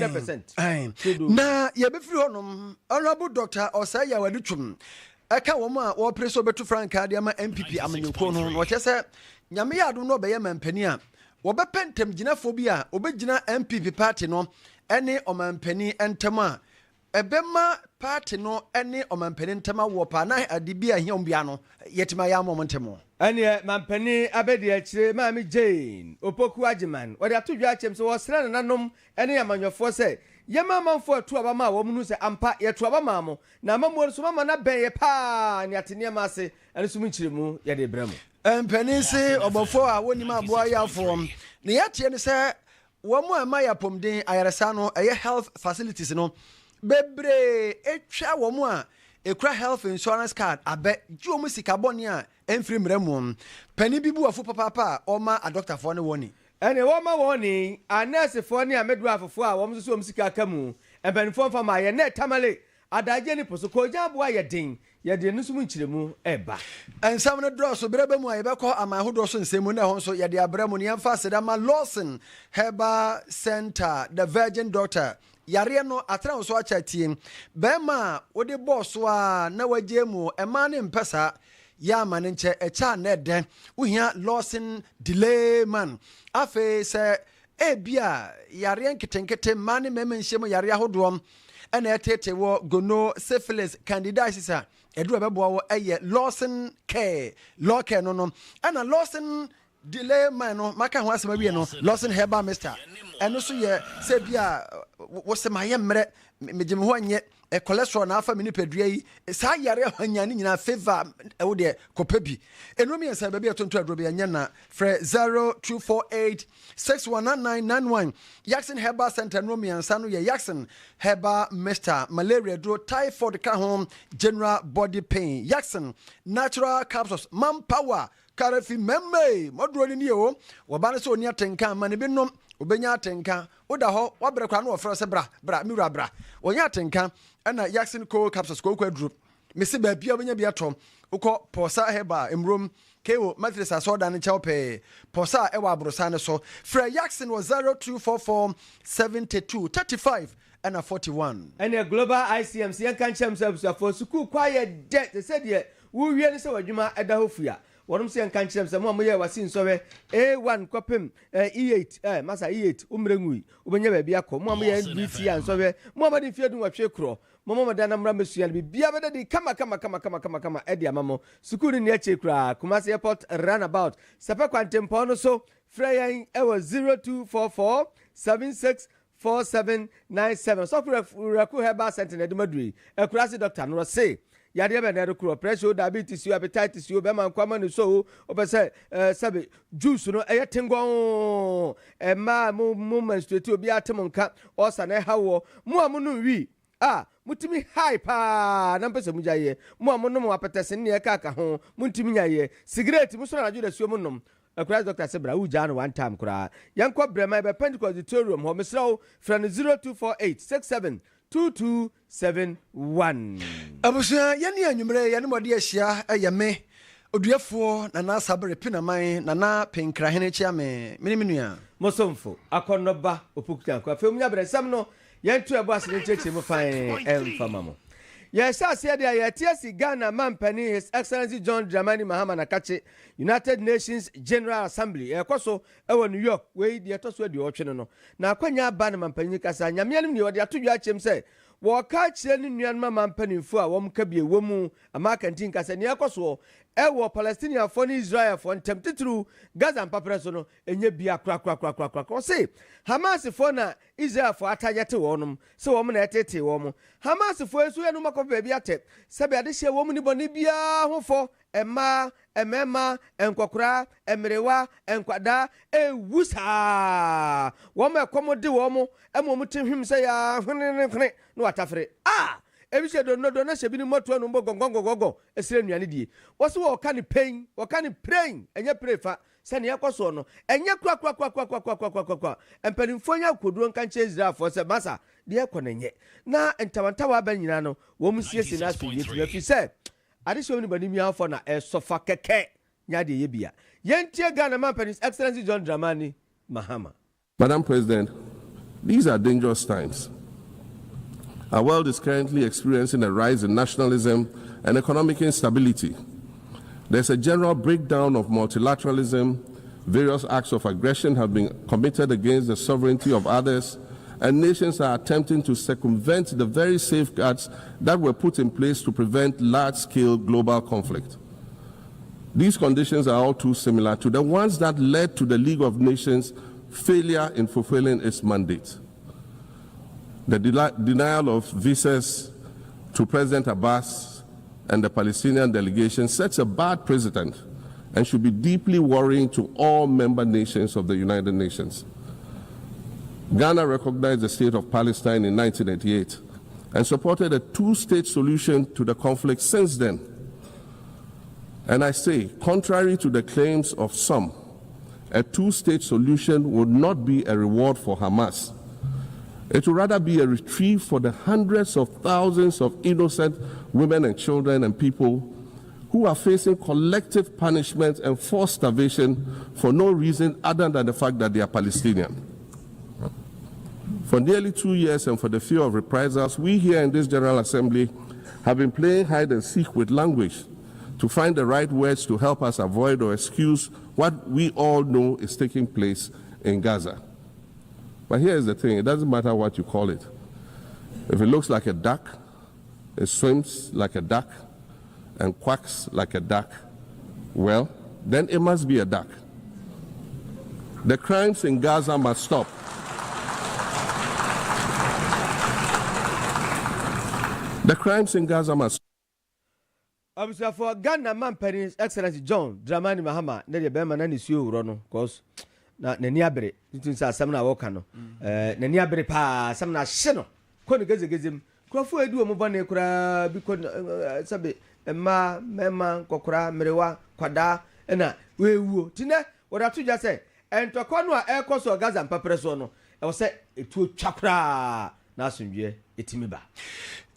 100%. Na ye be free honom honorable doctor Osaya Waduchum. Eka woma wo preso betu franka de ama MPP amanyuko no wo chese nyame yado no be ye mampani a wo be pentem ginafo bi a obegina MPP party no ene omampani entem a ebema party no ene omampani entem a wo pa na adibia hiom bia no yetima ya momentemo ene mampani abedi akire maami Jane opoku agiman wo de atodwa achem so wo sra nanom ene amanyofo se yema manfo atu abama wo munu se ampa yetu abama mo na mamuo so mama na ben ye pa ni atene ma ase ene so munchiremu ye de bramo empenisi obofo a woni ma boa ya fo ne yatie ne se wo mu ama ya pomden ayaresa no eye health facilities no bebre etwa wo mu a ekura health insurance card abe ju mu sika boni a emfiri mremu pani bibu afo papa o ma a doctor fo ne woni ene wo ma woni a nurse fo ne amedu afofo a wo mu so sika kamu empanifo mfa ma ye na tamale adaje ni poso ko jabo aye din ye de no so munchiremu eba ensam ne draw so berebe mu aye beko amahodo so nsemu na ho so ye de abremu ne yemfa sedama Lawson Herbal Center the Virgin Doctor yare no atra so achatie bema wo de boss wa na waje mu ema ne mpesa ya manenche echa na den uhia Lawson delay man afi se ebia yare nketenkete mane memenhyem yare ahodom ena etete wo gono syphilis candidiasis edu bebo wo eye Lawson care law care no ena Lawson delay man no maka ho asema wie no Lawson Herbal Mister eno so ye se bia wo se maye mre megem ho anye cholesterol na afa mini pedua yi sa yare hanyane nyina favor wo de kopabi eno mi ensa bia tonto adrobe anya na fre 0248619991 Jackson Herbal Center no mi ensa no ye Jackson Herbal Mister malaria dro typhoid ka home general body pain Jackson natural capsules manpower karafi membe modro ni o wo ba ne so oni atenka ma ne binom obenya atenka oda ho wabrekwa no ofra se bra miwura bra onya atenka ana Jackson cold capsules ko kwadru mesi ba bia obenya bia tom ukọ posa heba emrom kewo mattress asoda ne chawpe posa ewa abrosa ne so fra Jackson was 02447235 and 41 and a global ICMC yan kan chem for school quiet debt they said ye wo wie ne se wadwuma eda hofua wonum se yan kan chem se mo ye wasi nsowe A1 kopem E8 masa E8 umrengui ubenya ba bia ko mo ye BT an sowe mo ma de fiedun wahwe kro mo da na mra mesua bi bia beda di kama edi amamo school ni ache kra Kumasi Airport runabout sepa kwantempo no so freyan ewo 0244764797 so Raku Herbal Center na Dumadui ekurasi doctor no say yade be na rekuro pressure diabetes you hepatitis you be man kwama no so obese sabe juice no eyetengon ma mu menstruate obi atem nka osa na hawo mu amunu wi mutimi hype na mpese mujaye mu amonom apetese ne eka ho muntimi nyaye cigarette musoro na juda suo munnom akura doctor sebra uja no one time kura yankọ brema be Pentecost auditorium ho mesrawo from 0248672271 abusia yene anwumre yene mode ahia ayame oduafo na na sabere pinaman na na penkrahene chia me menua mosomfo akonoba opokuta kwa femnya bresam no yentu ebo asene cheche mo fine emfamamo yes asia dia yetiasi Ghana mampani His Excellency John Dramani Mahama Nakache United Nations General Assembly ekoso ewo New York we dia toso adi otwe no na akwanya aba na mampani kasa nyamianim ni odi atodwa achem se wo ka kire ni nuan mampanifo a wom ka bie womu amakantin kasa ne ekoso ewo Palestinian for Israel for ntemtitru Gaza mpapreso no enye bia kra se Hamas for na Israel for atanyete wonum se wom na etete wom Hamas for esu enu makọ baabi ate sebe ade hye wom ni boni bia hofo emema enkokora emrewa enkwada ewusa wom ekomode wom emom tehwim se ya hwene no atafre ebise do na shebi ni moto anu mbo gongongogogo esire nuane die wo so wo ka ni pain wo ka ni praying enye prefa se ne yakoso no enye kwa empanimfo nya koduro nka nche Israel for se masa de ekonenye na entawantawa ba nyina no wo musiesi na so yetu afi se ade show ni bani mi afọ na esofa keke nya de yebia yentie Ghana man His Excellency John Dramani Mahama. Madam President, These are dangerous times. Our world is currently experiencing a rise in nationalism and economic instability. There's a general breakdown of multilateralism. Various acts of aggression have been committed against the sovereignty of others, and nations are attempting to circumvent the very safeguards that were put in place to prevent large-scale global conflict. These conditions are all too similar to the ones that led to the League of Nations' failure in fulfilling its mandate. The denial of visas to President Abbas and the Palestinian delegation sets a bad precedent and should be deeply worrying to all member nations of the United Nations. Ghana recognized the state of Palestine in 1988 and supported a two-state solution to the conflict since then. And I say, contrary to the claims of some, a two-state solution would not be a reward for Hamas. It would rather be a reprieve for the hundreds of thousands of innocent women and children and people who are facing collective punishment and forced starvation for no reason other than the fact that they are Palestinian. For nearly 2 years and for the fear of reprisals, we here in this General Assembly have been playing hide and seek with language to find the right words to help us avoid or excuse what we all know is taking place in Gaza. But here's the thing, it doesn't matter what you call it. If it looks like a duck, it swims like a duck, and quacks like a duck, well, then it must be a duck. The crimes in Gaza must stop. The crimes in Gaza must stop. For Ghana man His Excellency John Dramani Mahama, ne de bema na nisuo wuro no, cause na nani abere ntin sa asam na woka no nani abere pa asam na hye no ko ne gezegezem krofo edu omo bane kura bi ko sabe mema kokora merewa kwada na wewu tine woda to just say entoko no a ekoso Gaza mpapere so no e wo se etu twakora na asundwe etimi ba.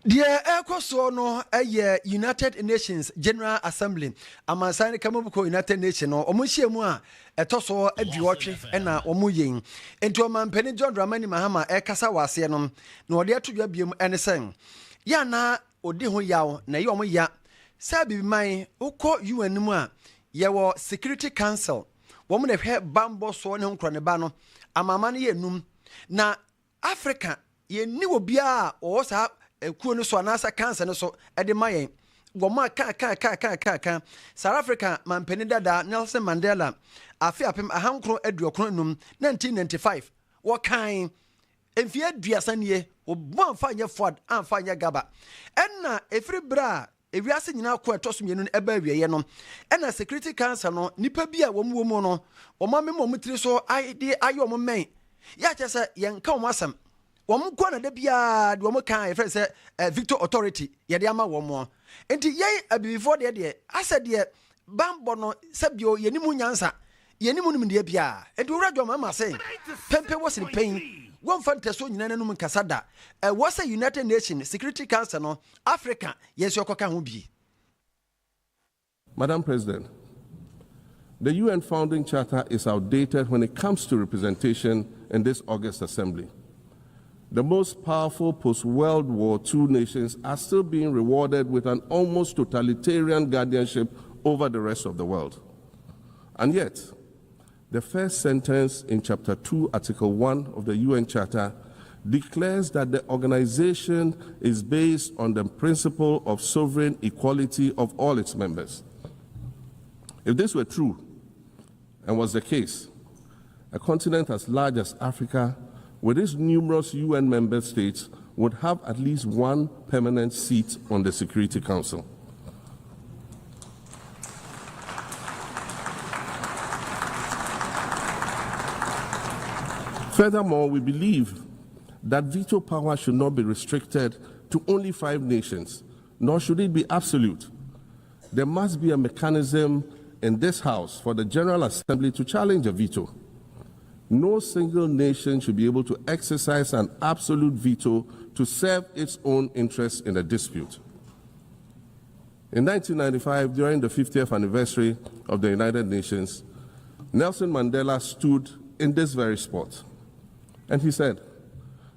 The Ecoso no a United Nations General Assembly. Amasani Kamuko United Nations or Omushiamua, a tosso, a duotri, and a Omuyin. Into a man Penny John Dramani Mahama, a Casawasianum, nor there to your beam and a sang. Yana, Odiho Yao, Naomi Ya, Sabi Mai, Oko you and Mua, Yawa Security Council. Woman have had Bambo Swan home cronebano, Amamani Num. Na Africa, ye knew Bia or sa. Kuo no so anasa cancer no so e de mayen wo ma ka South Africa mampeni dada Nelson Mandela afi apem ahankro aduokron num 1995 wo kan emfie aduasanie wo bon fanya Ford amfanya Gaba enna efri bra ewiase nyina ko etoso mienu eba awieye no enna Security Council no nipa bia wo mu no wo ma memo mutiri so ide ayo mo men ya chese yenka wo asam wom kwa na da bia de wom kan e say Victor Authority ye de ama wom enti ye abibifo de asede bambo no sabio ye nimu nyansa ye nimu num de bia enti wura dwom ma say pempe was the pain won fantaso nyina nanum kasada was a United Nations Security Council no Africa yes yokoka ho bi. Madam President, the UN Founding Charter is outdated when it comes to representation in this August Assembly. The most powerful post-World War II nations are still being rewarded with an almost totalitarian guardianship over the rest of the world. And yet, the first sentence in Chapter 2, Article 1 of the UN Charter declares that the organization is based on the principle of sovereign equality of all its members. If this were true, and was the case, a continent as large as Africa with its numerous UN member states would have at least one permanent seat on the Security Council. Furthermore, we believe that veto power should not be restricted to only 5 nations, nor should it be absolute. There must be a mechanism in this House for the General Assembly to challenge a veto. No single nation should be able to exercise an absolute veto to serve its own interests in a dispute. In 1995, during the 50th anniversary of the United Nations, Nelson Mandela stood in this very spot, and he said,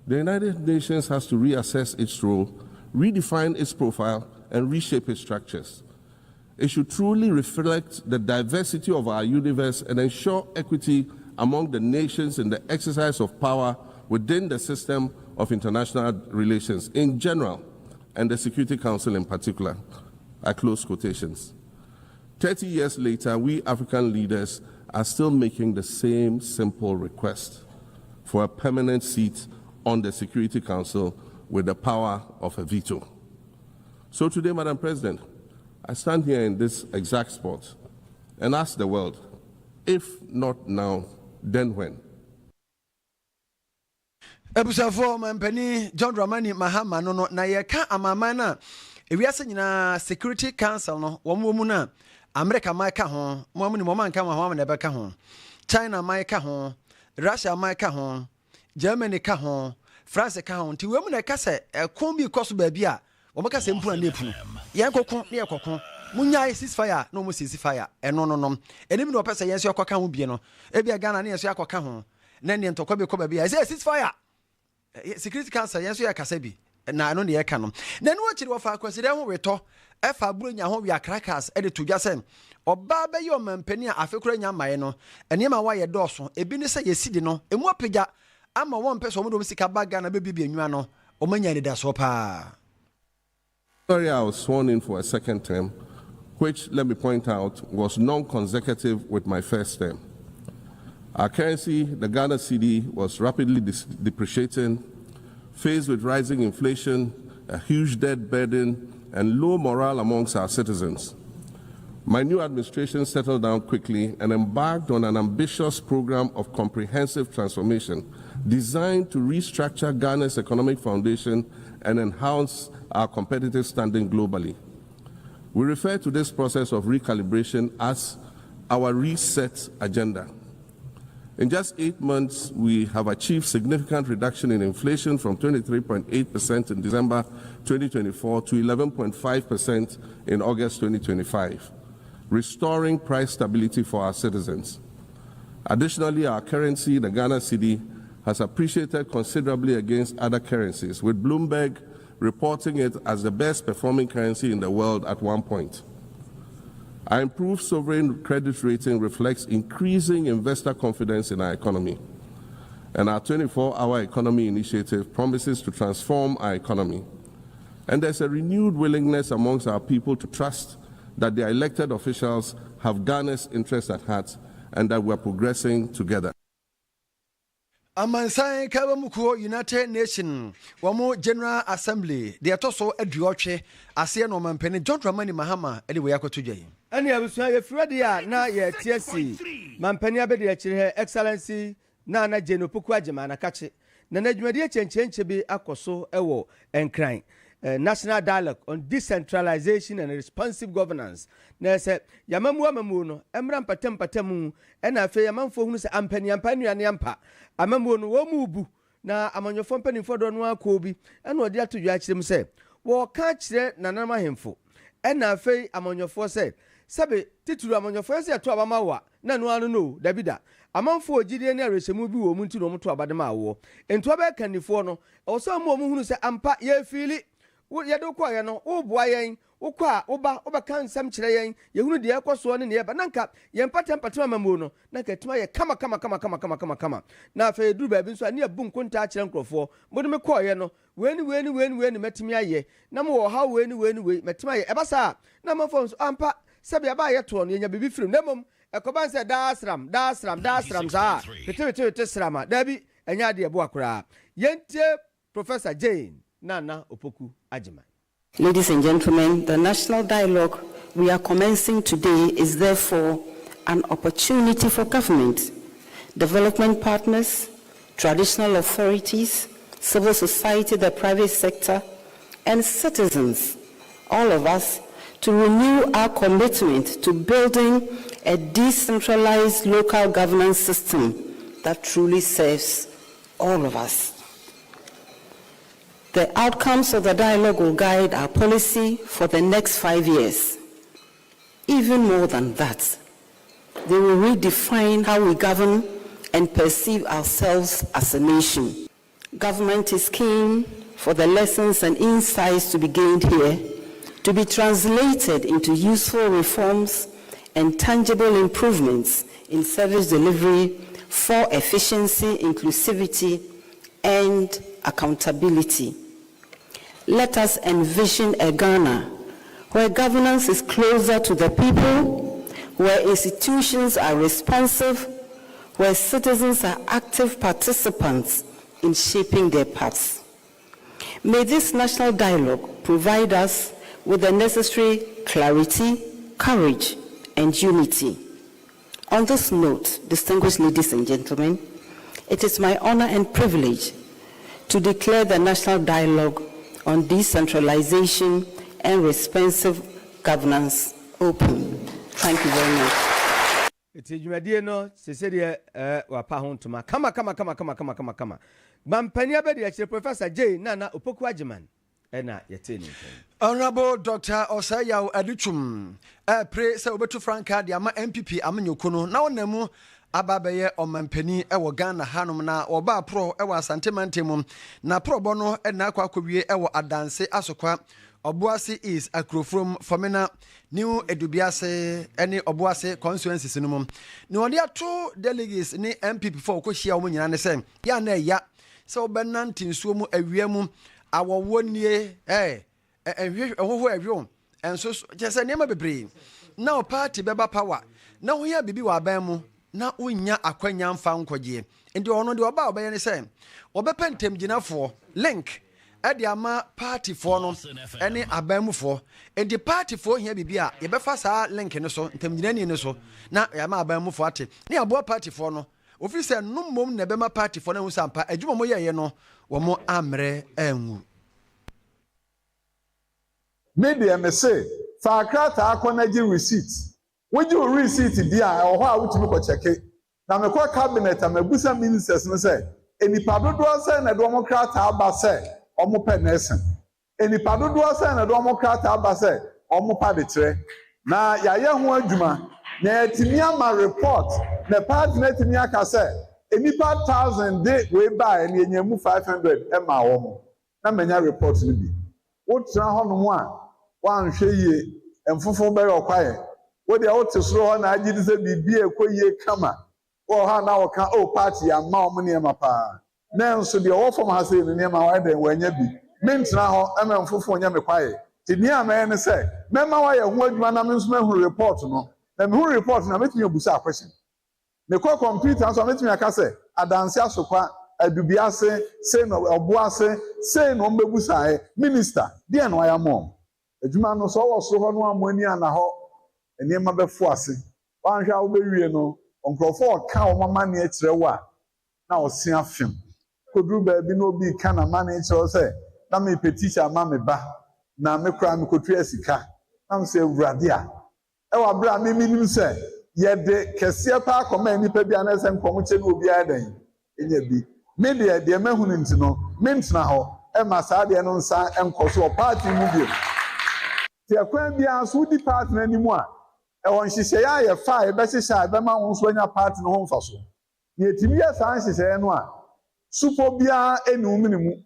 the United Nations has to reassess its role, redefine its profile, and reshape its structures. It should truly reflect the diversity of our universe and ensure equity among the nations in the exercise of power within the system of international relations in general and the Security Council in particular. I close quotations. 30 years later, we African leaders are still making the same simple request for a permanent seat on the Security Council with the power of a veto. So today, Madam President, I stand here in this exact spot and ask the world, if not now, then when? Ebusafo mampani John Dramani Mahama no na yeka amama na ewiase nyina Security Council no womu na America mai ka ho mo ni mo man ka ho na be ka ho China mai ka ho Russia mai ka ho Germany ka ho France ka ho nti wemu na ka se ekon bi koso ba bi a wo ka se mpu na epu yen kokon na ekokon munya ceasefire no mo ceasefire eno no enim no pese yen so akoka ho bi no e bia Ghana na yen so akoka ho na ne ntokwa bi ko ba bi a ceasefire Security Council yen so ya kasa bi na no ne ye ka no na no chiri wo fa kwasire ho weto efa buronya ho wi akrakas e de to dwa sem oba be yo mampani a afekura nya maye no enema wa ye doso ebi ne se yesidi no emu apagya ama won pese omo do sika baga na be bibia enwa no omanya ne da so pa. Sorry, I was sworn in for a second term, which, let me point out, was non-consecutive with my first term. Our currency, the Ghana cedi, was rapidly depreciating, faced with rising inflation, a huge debt burden, and low morale amongst our citizens. My new administration settled down quickly and embarked on an ambitious program of comprehensive transformation designed to restructure Ghana's economic foundation and enhance our competitive standing globally. We refer to this process of recalibration as our reset agenda. In just 8 months, we have achieved significant reduction in inflation from 23.8% in December 2024 to 11.5% in August 2025, restoring price stability for our citizens. Additionally, our currency, the Ghana cedi, has appreciated considerably against other currencies, with Bloomberg reporting it as the best performing currency in the world at one point. Our improved sovereign credit rating reflects increasing investor confidence in our economy. And our 24-hour economy initiative promises to transform our economy. And there's a renewed willingness amongst our people to trust that their elected officials have Ghana's interests at heart and that we're progressing together. Amansan Kabamuko United Nations Wamo General Assembly the atoso aduotwe ase no mampene John Dramani Mahama anyway akotoje ani abusua ye fredi a na ye tiesi mampene abede akire excellency na Jeno Poku Agema na kache na nadwumadi chenchenche bi akoso ewo enkran National Dialogue on Decentralization and Responsive Governance. Na se yamamu no emra mpatem ena afi yamamfo hunu se ampani ne ampa amamu no wo mubu na amanyofo mpanimfo do no akobi ena odi atodwa akirem se wo ka kire nanam ahemfo ena afi amanyofo se sabe tituru amanyofo se to abama wa na no anu no dabida amamfo ogide ne arehemu bi wo mu nti no moto abadema awo ento ba kanifo no oso mu hunu se ampa ye fili yedo kwa ye no oboa yen ukwa oba kan nsam kire yen yehunu de ekoso ne ne ba nanka ye mpatem amamu no nanka tuma ye kama na afa eduru ba bi nso ani abu nkonta akire nkrofo bodu me kwa ye no weni metimi aye na mo wo ha weni metimi aye ebasa na mafo nso ampa sabe aba ye to no ye nya bibi firim na mom ekoban se dasram za tete srama dabi enya de ebo akura yentie Professor Jane Nana Opoku Agema. Ladies and gentlemen, the national dialogue we are commencing today is therefore an opportunity for government, development partners, traditional authorities, civil society, the private sector, and citizens, all of us, to renew our commitment to building a decentralized local governance system that truly serves all of us. The outcomes of the dialogue will guide our policy for the next 5 years. Even more than that, they will redefine how we govern and perceive ourselves as a nation. Government is keen for the lessons and insights to be gained here to be translated into useful reforms and tangible improvements in service delivery for efficiency, inclusivity, and accountability. Let us envision a Ghana where governance is closer to the people, where institutions are responsive, where citizens are active participants in shaping their paths. May this national dialogue provide us with the necessary clarity, courage, and unity. On this note, distinguished ladies and gentlemen, it is my honor and privilege to declare the national dialogue on decentralization and responsive governance open. Thank you very much. It is you no se de wapa ho ntoma kama Mampania be de Professor J Nana Opoku Ajiman ena yeteni. Honorable Dr. Osayaw Aduchum pray se obetu franka de ama MPP amanyokunu na wonamu ababeye omampani ewo Ghana hanom na oba pro ewo asantemantemu na pro bono ena akwakowie ewo adanse asokwa Obuasi is Akrofrom Famina New Edubiase any Obuasi constituencies no mum. Ni wodi ato delegates ni MPP for ko hia omo nyina ne sem. Ya na ya. So benanti nsuo mu awiamu awowonie ehwo awiom. Enso jese niam bebre. Na o party beba power. Na ho ya bibi wa aban mu na unya akwanya mfa nkogye. Enti ono de oba obeye ne sem. Obepentem ginafo link Ediama party for no any abamu for and the party for here bibia ye befa saa link no so ntamnyina ni so na ya ma abamu for ate ne abo party for no officer no mom na bema party for na hu sampa adwuma mo ye no wo mo amre anwu media me say fa krata akonaji receipt woju receipt dia ho a wutumi ko cheke na me ko cabinet amabusa ministers no say enipa dodo say na do mo krata aba say omo penesen enipa dodo say na do omo krata aba say omo pa de kire na yaye ho adwuma na etimi ama report na party na etimi aka say enipa 1000 dey we buy na enyamu 500 e ma wo na manya report ni bi wo tra ho no mu a wan hwe yie emfofo be okwaye wo de wo te soro ho na agidi se bibie ekoyie kama wo ha na wo ka o party ama omo ne ma pa na nso de wo fom ha se ne ma wa de wanya bi mentra ho ama mfofo nya me kwaye ti ni ama ne se mema wa ye ho adwuma na me nso ma hu report no na me hu report na metimi obusa question me ko computer so metimi aka se adanse asokwa adubiase se no oboase se no mbebusa minister de no aya mom adwuma no so wo so ho no amani ana ho ene ma befo ase wan hwa wo bewie no onkrofo ka wo mama ne akire wa na wo se afem kodru ba bi no bi ka na ma ne akire se na me petition ma me ba na me kra me kotu asika na me se urade a e wa bra me minim se ye de kese pa akoma nipa bi ana se nkomo che no obi adan enya bi me de mahunu ntino me ntena ho e ma sa de no nsa enkoso party mu bi ti akwan bi aso di party na nimu a e won hihye ya ye fa e be hihye e be ma won so nya party no ho mfa so ye timi ya sa hihye no a supo bia enu minimu.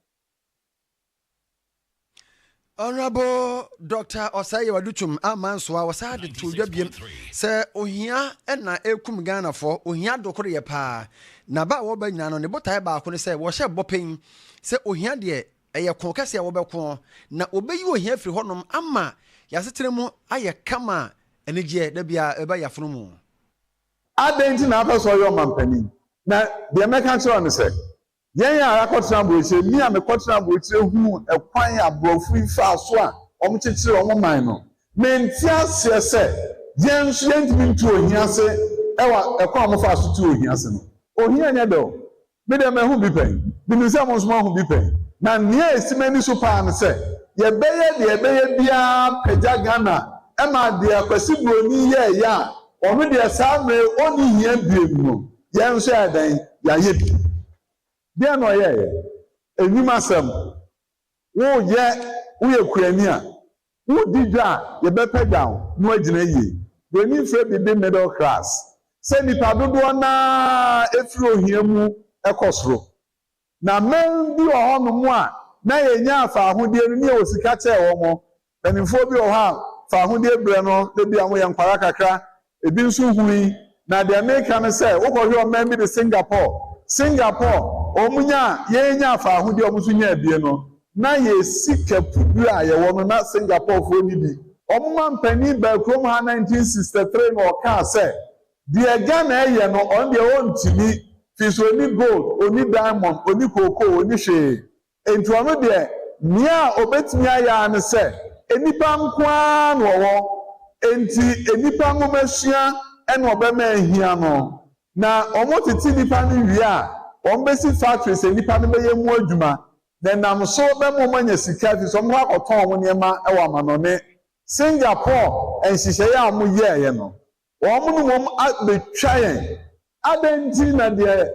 Honorable Dr. Osaye Waduchum Amansoa wasade tudwa biem se ohia na ekum Ghana for ohia dokoro ye pa na ba wo ba nyina no ne botae ba ko ne se wo hye bopen se ohia de eye kon kase wo be kon na obeyi ohia firi honom ama yasetere mu aye kama enegye da bia eba yafunu mu Adenti na afa so yo mampani na de meka che on se yen ya akọtra boche mi a mekọtra boche hu ekwan abrofu ifa so a omchechire omoman no mentia se yen so yen timi ntu ohia se ewa ekwan mofa so tu ohia se no ohia nya do me de me hu bi pen bi ni se mo so hu bi pen na nia esimani so pa an se ye beye bia peja Ghana e ma de akwasi broni ye ya onu de sa me oni hia biem no yen so adan ya ye bi dia no ye enima sam wo ye kurani a wo didwa ye be pedown no agina ye we ni fre bi middle class se nipa dodo na efiri ohia mu ekosoro na men bi wɔ hɔ no mu a na yɛnya afa ahodie no ne yɛ osika kyɛ wɔn mo panimfoɔ bi wɔ hɔ a fa ahodie brɛ no de bi a mo yɛ nkwara kakra ebi nso hui na deɛ meka no sɛ wokɔhwɛ ɔman bi de Singapore ɔmunya yɛnya afa ahodie ɔmo nso nya abie no na yɛsi kapudu a yɛwɔ no na Singaporefoɔ ni bi ɔmoma mpanin baakurom ha 1963 na ɔkaa sɛ deɛ Ghana ɛyɛ no ɔno deɛ ɔntumi fi so oni gold oni diamond oni cocoa oni hwee enti ɔno deɛ nea a obetumi ayɛ ano sɛ enipa nkoa na ɔwɔ enti enipa ngomasua ɛna ɔbɛma ahia no na ɔmo tete nipa no wie a ɔmo bɛsi factories nipa no bɛyɛ mu adwuma na nam so bɛma ɔmo anya sika fi so ɔmo akɔtɔn ɔmo nneɛma ɛwɔ amanɔne Singapore nhyehyɛeɛ a ɔmo yɛɛyɛ no ɔmo no wɔn abɛtwa yɛn adanti na deɛ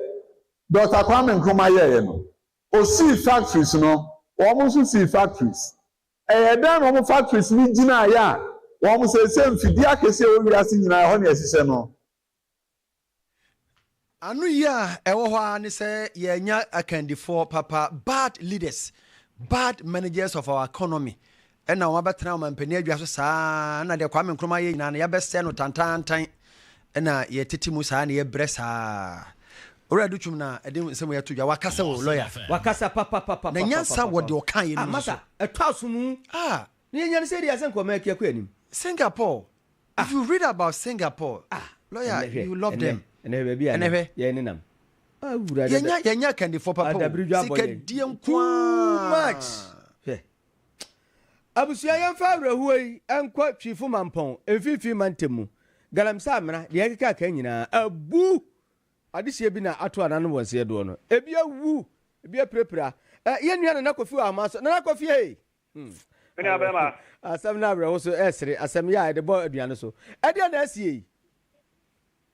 Dr. Kwame Nkrumah yɛɛyɛ no osii factories no wɔn nso sii factories ɛyɛ dan na wɔn factories ni gyina ayɛ a wɔn sɛ mfidie akɛse a wɔwi ase nyinaa ɛhɔ na ɛhyehyɛ no. Anu yi a ɛwɔ hɔ a ne sɛ yɛnya akandifoɔ papa bad leaders bad managers of our economy ɛna wɔn abɛtena wɔn mpanin adwa so saa ɛna deɛ Kwame Nkrumah yɛ nyinaa no yɛbɛsɛ no tantantan ɛna yɛtete mu saa na yɛbrɛ saa. Ora do twum na ede nsɛm yɛ to dwa wakasa wo lawyer wakasa papa na nyansa wɔde ɔka yɛ no masa ɛtɔ aso mu ne yɛnya ne sɛ deɛ asɛn kɔma akia kɔ anim Singapore if you read about Singapore lawyer you love them ɛnɛ baabi a yɛ ne nam yɛnya kandifo papa sika die too much abusua yɛmfa awurahuo yi ɛnkɔ twifo mampɔn ɛmfifi mantemu galamsa amena deɛ ɛkeka ka nyinaa abu adehye bi na ato anano wonse do no ebi awu ebi aprepra ye nua na kofi wa amaso na kofi hey eni abema asem na abre wo so esere asem ya de bo aduane so e de na asie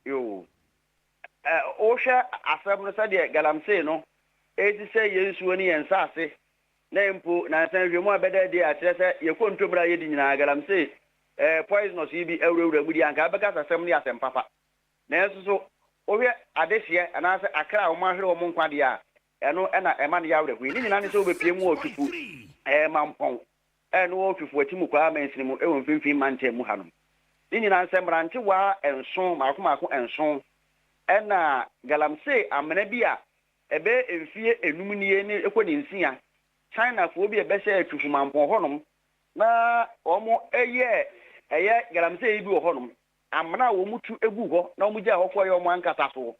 yo o hwe asem no se de galamse no eti se yensuo ni yensase na mpo na san hwemu abeda de a kire se ye kontomra ye di nyina galamse poisonous yi bi awurawura mu di anka abeka asem ni asem papa na so owe adehye anase akra wo mahwere wo nkwa de a eno na ema ne yawre hu ni nyina ne so obepie mu otufu mampon eno otufu atimu kwa mensini mu ewo mfimfin mante mu hanom ni nyina nsem rante wa enso maako enso ena galamse amena bi a ebe emfie enum nie ne ekoni nsia China fo bi ebe hye atufu mampon honom na omo eye galamse yi bi wo honom amna wo mutu egu ho na omu gya hokọ ye omu ankata so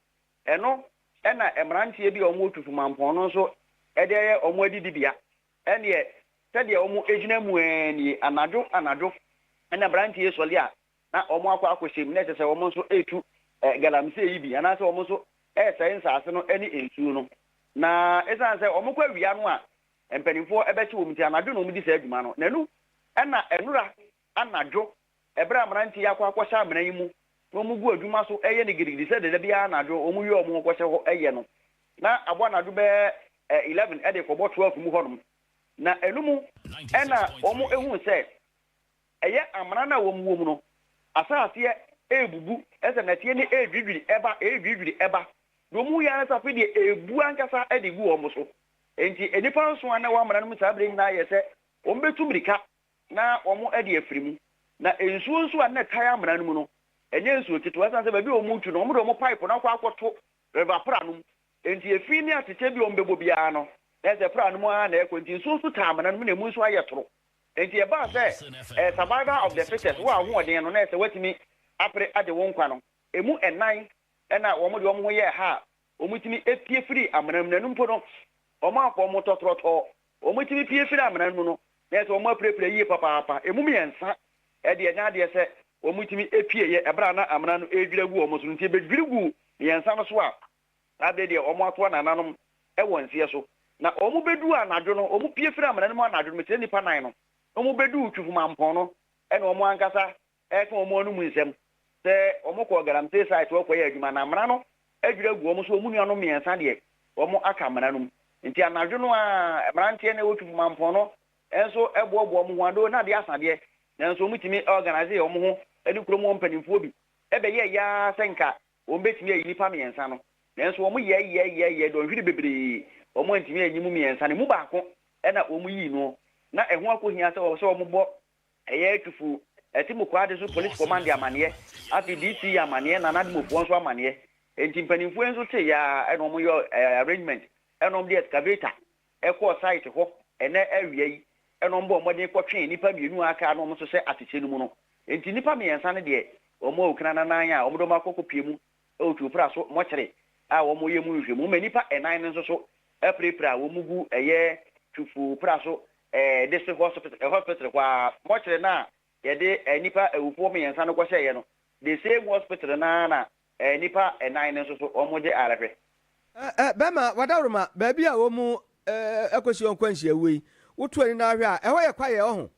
eno ena emrantie bi omu otufu mampon no so ede ye omu adidibia ene sede omu ejina mu ani anadwo ena brantie sole a na omu akwahyem na sese omu so etu galamse yi bi ana se omu so science ase no ene ensu no na esan se omu kwa wia no a empanifo ebechi wo muti anadwo no omu di sa adwuma no nanu ena enura anadwo ebra amranti yakwa sha amran yi mu no mu gu adwuma so eye ne gidigidi se de bia anadwo omu yi omu kwose ho eye no na abo anadwo be 11 ede ko bo 12 mu honom na enumu ena omu ehun se eye amran na wo mu no asase ebubu ese na tie ni edwidwiri eba no mu ya na safi de ebu ankasa ede gu omu so enti enipa nso na wa amran mu sabre na ye se ombetumrika na omu ede afirimu na ensuo nso a na taya amran mu no enye ensuo tito asan se ba bi omu tu no omu do omu pipe na kwa akwoto river pranum enti efi ni atete bi ombebo bia no na se pranum a na ekwenti ensuo nso ta amran mu na mu nso ayetoro enti e ba se survivor of the fittest wa ho odin no na se watimi apre ade won kwa no emu enan na omu de omu ho ye ha omu timi epie free amran mu na numpo no omu akọ omu totroto omu timi pie free amran mu no na se omu aprepre yi papa emu miensa ede nya de se omutimi epie ye ebra na amana no edwira gu omo so nti bedwiri gu yensa no so a ade de omo ato na nanom e wonsie so na omo bedu anadwo no omo pie fira amana no mo anadwo me nipa nan no omo bedu twifu mampon no e na omo ankasa e ka omo no mu nsem se omo ko galamte site wo ko ye adwuma na amana no edwira gu omo so omo nua no miensa de omo aka amana no nti anadwo no a amrantie na wo twifu mampon no enso ebobo omo ho ado na de asade nanso mutimi organize omo ho edi kromo mpanimfo bi ebe ye ya senka o betimi ayi nipa miensa no nanso omo ye do hwiri bebre omo ntimi enyimu miensa ne mu baako na omo yi no na eho akohia se omo bo eye tufu etimu kwade so police command amane afi DC amane na nadimofo nso amane enti mpanimfo nso te ya eno omo yo arrangement eno omo de excavator ekọ site ho ene awie yi eno omo omode kwotwe nipa mienu aka no omo so se atete no mu no enti nipa miensa ne de omo okina na nan a omo do makoko pie mu otu pra so mo kire a omo ye mu nhwe mu manipa enan nso so aprepra omo gu eye tufu pra so district hospital kwa mo kire na ye de nipa ewufo miensa no kwose ye no the same hospital na nipa enan nso so omo de arahwe bema wadaruma ba bia omo ekosi onkwanhia wei wotu ani na ahwe a eho ye kwaye oho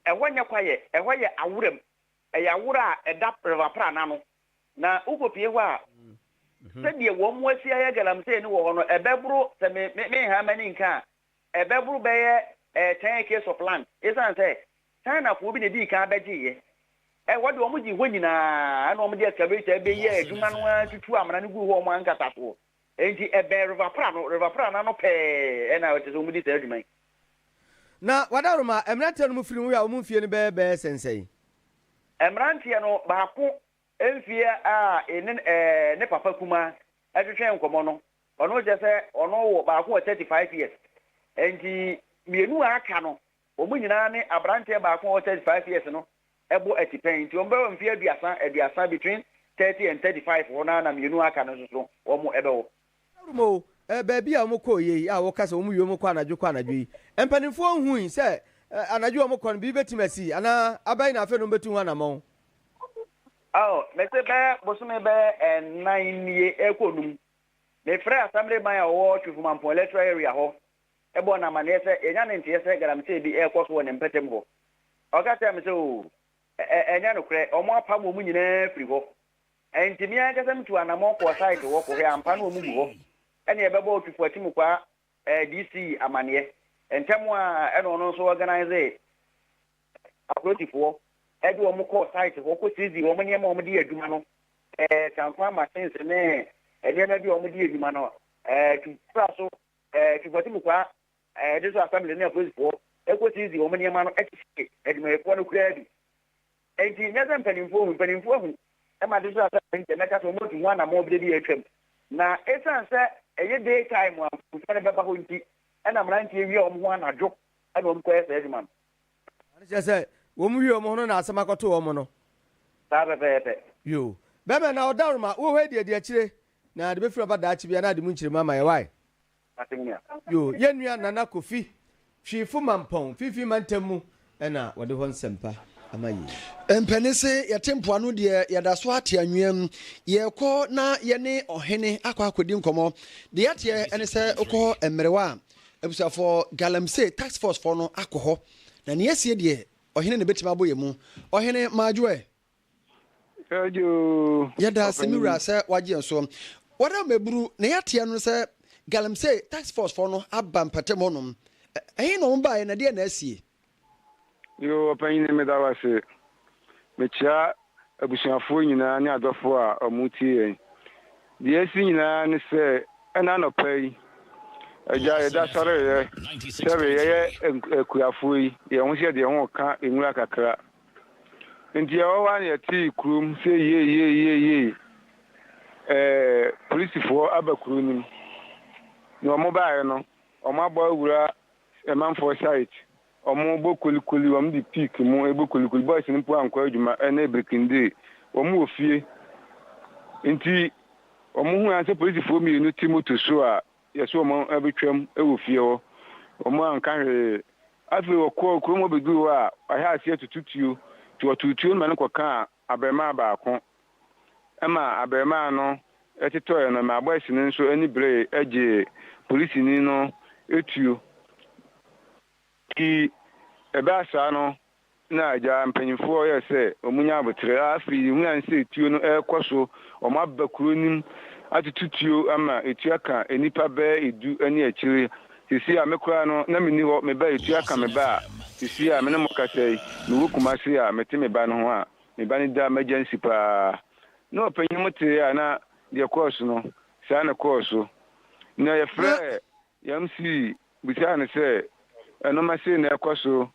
eho nya kwaye eho ye awurem awura eda river na no na ukopie ho a se de wo mo asia ya galamse ni wo ho no ebeburu se me ha mani nka ebeburu be ye 10 case of land isan say China fo bi ne di ka abegiye wode wo mo ji ho nyina na wo mo de excavator be ye aduma no tutu amana ne gu ho mo ankata so enti ebe river pra na no pe na wote so mo di se aduma na wadaruma emrate no mu firi mu ya wo mu fie ne be sensei emrantie no baako emfie a ne papa kuma atwetwe nkomo no ono je se ono wo baako 35 years enti mienu aka no omunyina ne abrantie baako 35 years no ebo etipen enti ombe mfie aduasa between 30 and 35 wona na mienu aka no so omo ebewo rumo baabi a omo koye a wo kasa omo yomo kwa anadwo yi empanimfo hu se anadwo omo kon bi betimasi ana abai na afa no betu hu anamon mese be bosume be 9 ye ekonum me frɛ assembly man a wo twufumampon electoral area ho ebo na mane se enya ne ntie se garamte bi ekoso wo ne mpetem ho okata me se o enya no kre omo apa mo mu nyina firi ho entimi akasem tu anamon ko site wo ko he ampa no mu gu ho ene ebebo twufu atimu kwa DC amane entemu a eno no so organize aprotifo edu omo ko site ho ko sizi omo nyema omo di aduma no transfer machines ne na bi omo di aduma no tu so tu fatimu kwa this assembly na police for ko sizi omo nyema no ekike aduma ko no kura bi enti nyeza mpanimfo hu ma this assembly na ka so mo tu wana mo bi di atwam na esanse eye day time a fere beba ho nti na mrantie wi omo ho anadwo na omo ko ese aduma no ani se wo mu wi omo no na asema koto omo no sabe yo bema na odaruma wo hwe de akire na de befira ba da achi bia na de mu nkire mama ye wai atimia yo yenua nana kofi hwifu mampon fifi mantemu na wode ho nsempa amayi empenese yatempo no de yada so ate anwem yekọ na ye ne ohene akodi nkomo de yate ene se ukọ emrewa ebusafo galamse task force for no akọ na ne yasie de ohene ne betima boye mu ohene majoe ajo yada semira se waje nso wada meburu ne yate no se galamse task force for no abam patem no no mba na de na asie yo panyin me da wase me chia abusuafo nyina ne adofo a omutie de asi nyina ne se ana no pai aja eda sore ye sebe ye kuafo yi ye ho se de ho ka enwura kakra nti ya wa ne ti krum se ye police fo abakuru nim no mo ba ye no o ma gba wura emanfo site omo bokulikuli wam di peak mu ebokulikuli boys ni po anko adwuma na brikinde omo ofie nti omo hu anse police fo mi no timoto so a yeso omo abetwam ewofie ho omo anka hwe afi okọ kromo bedu a ahia asie tututuo tututuo ma nko ka abema baako ama abema no etitoye no ma boys ni nso ani bre age police ni no etuo ki ebe asa no na aja mpanyimfo ye se omunya abotre afi hu anse etuo no ekoso omo abakuro nim atututuo ama etua ka enipa be edu ani akire sisi a mekura no na meni ho me ba etua ka me ba sisi a mene mokasai me wukuma se a mete me ba no ho a me ba ni da emergency pa no panyim te ya na de course no sa na course na ye frɛ MC bisa ne sɛ ɛno ma se na ɛkɔ so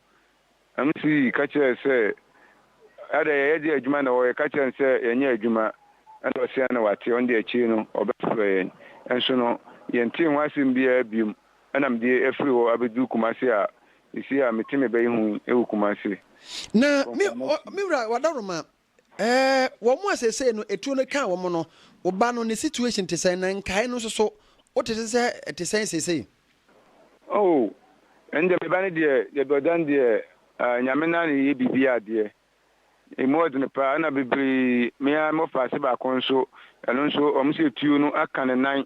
MC ka kyerɛ sɛ ada ye di adwuma na wo ka kyerɛ sɛ yenye adwuma ana ɔsia na wate on de achi no ɔbɛfrɛ yɛn enso no yɛnte ho asɛm bia biom ana mde afiri hɔ abedu kumase a isi a metime bɛyi hu ewu kumase na mi wura wadaroma wo mo asese no etu no kan wo mo no wo ba no ne situation te sɛn na nkae no so wo te sɛ te sɛn sese oh ende me ba ne de ye dodan de nyame na ne ye bibia de emod ne pa na bibiri me a mo fa se ba kon so ɛno nso ɔmo se tuo no aka ne nan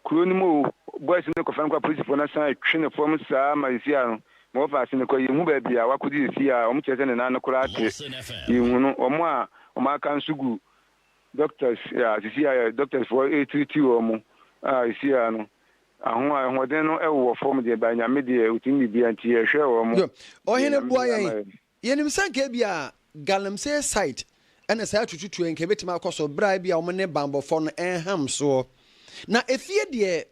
kuro no mu boys ne ko fan kwa police for na san twe ne form saa ma isi a no mo fa se ne ko yehu ba bia wakodi isi a ɔmo kyerɛ ne nan no kora ate yehu no ɔmo a ɔmo aka nsugu doctors ya isi a doctors for 832 ɔmo a isi a no ahụ den no ɛwɔ form de ba nyame de utimi bia nti yɛhwɛ ɔmo ɔhene bua yɛnim sanka bia galamsey site ɛna saa tututu enke betima akɔso bra bia ɔmo ne bambɔfo no ɛnham so na efie de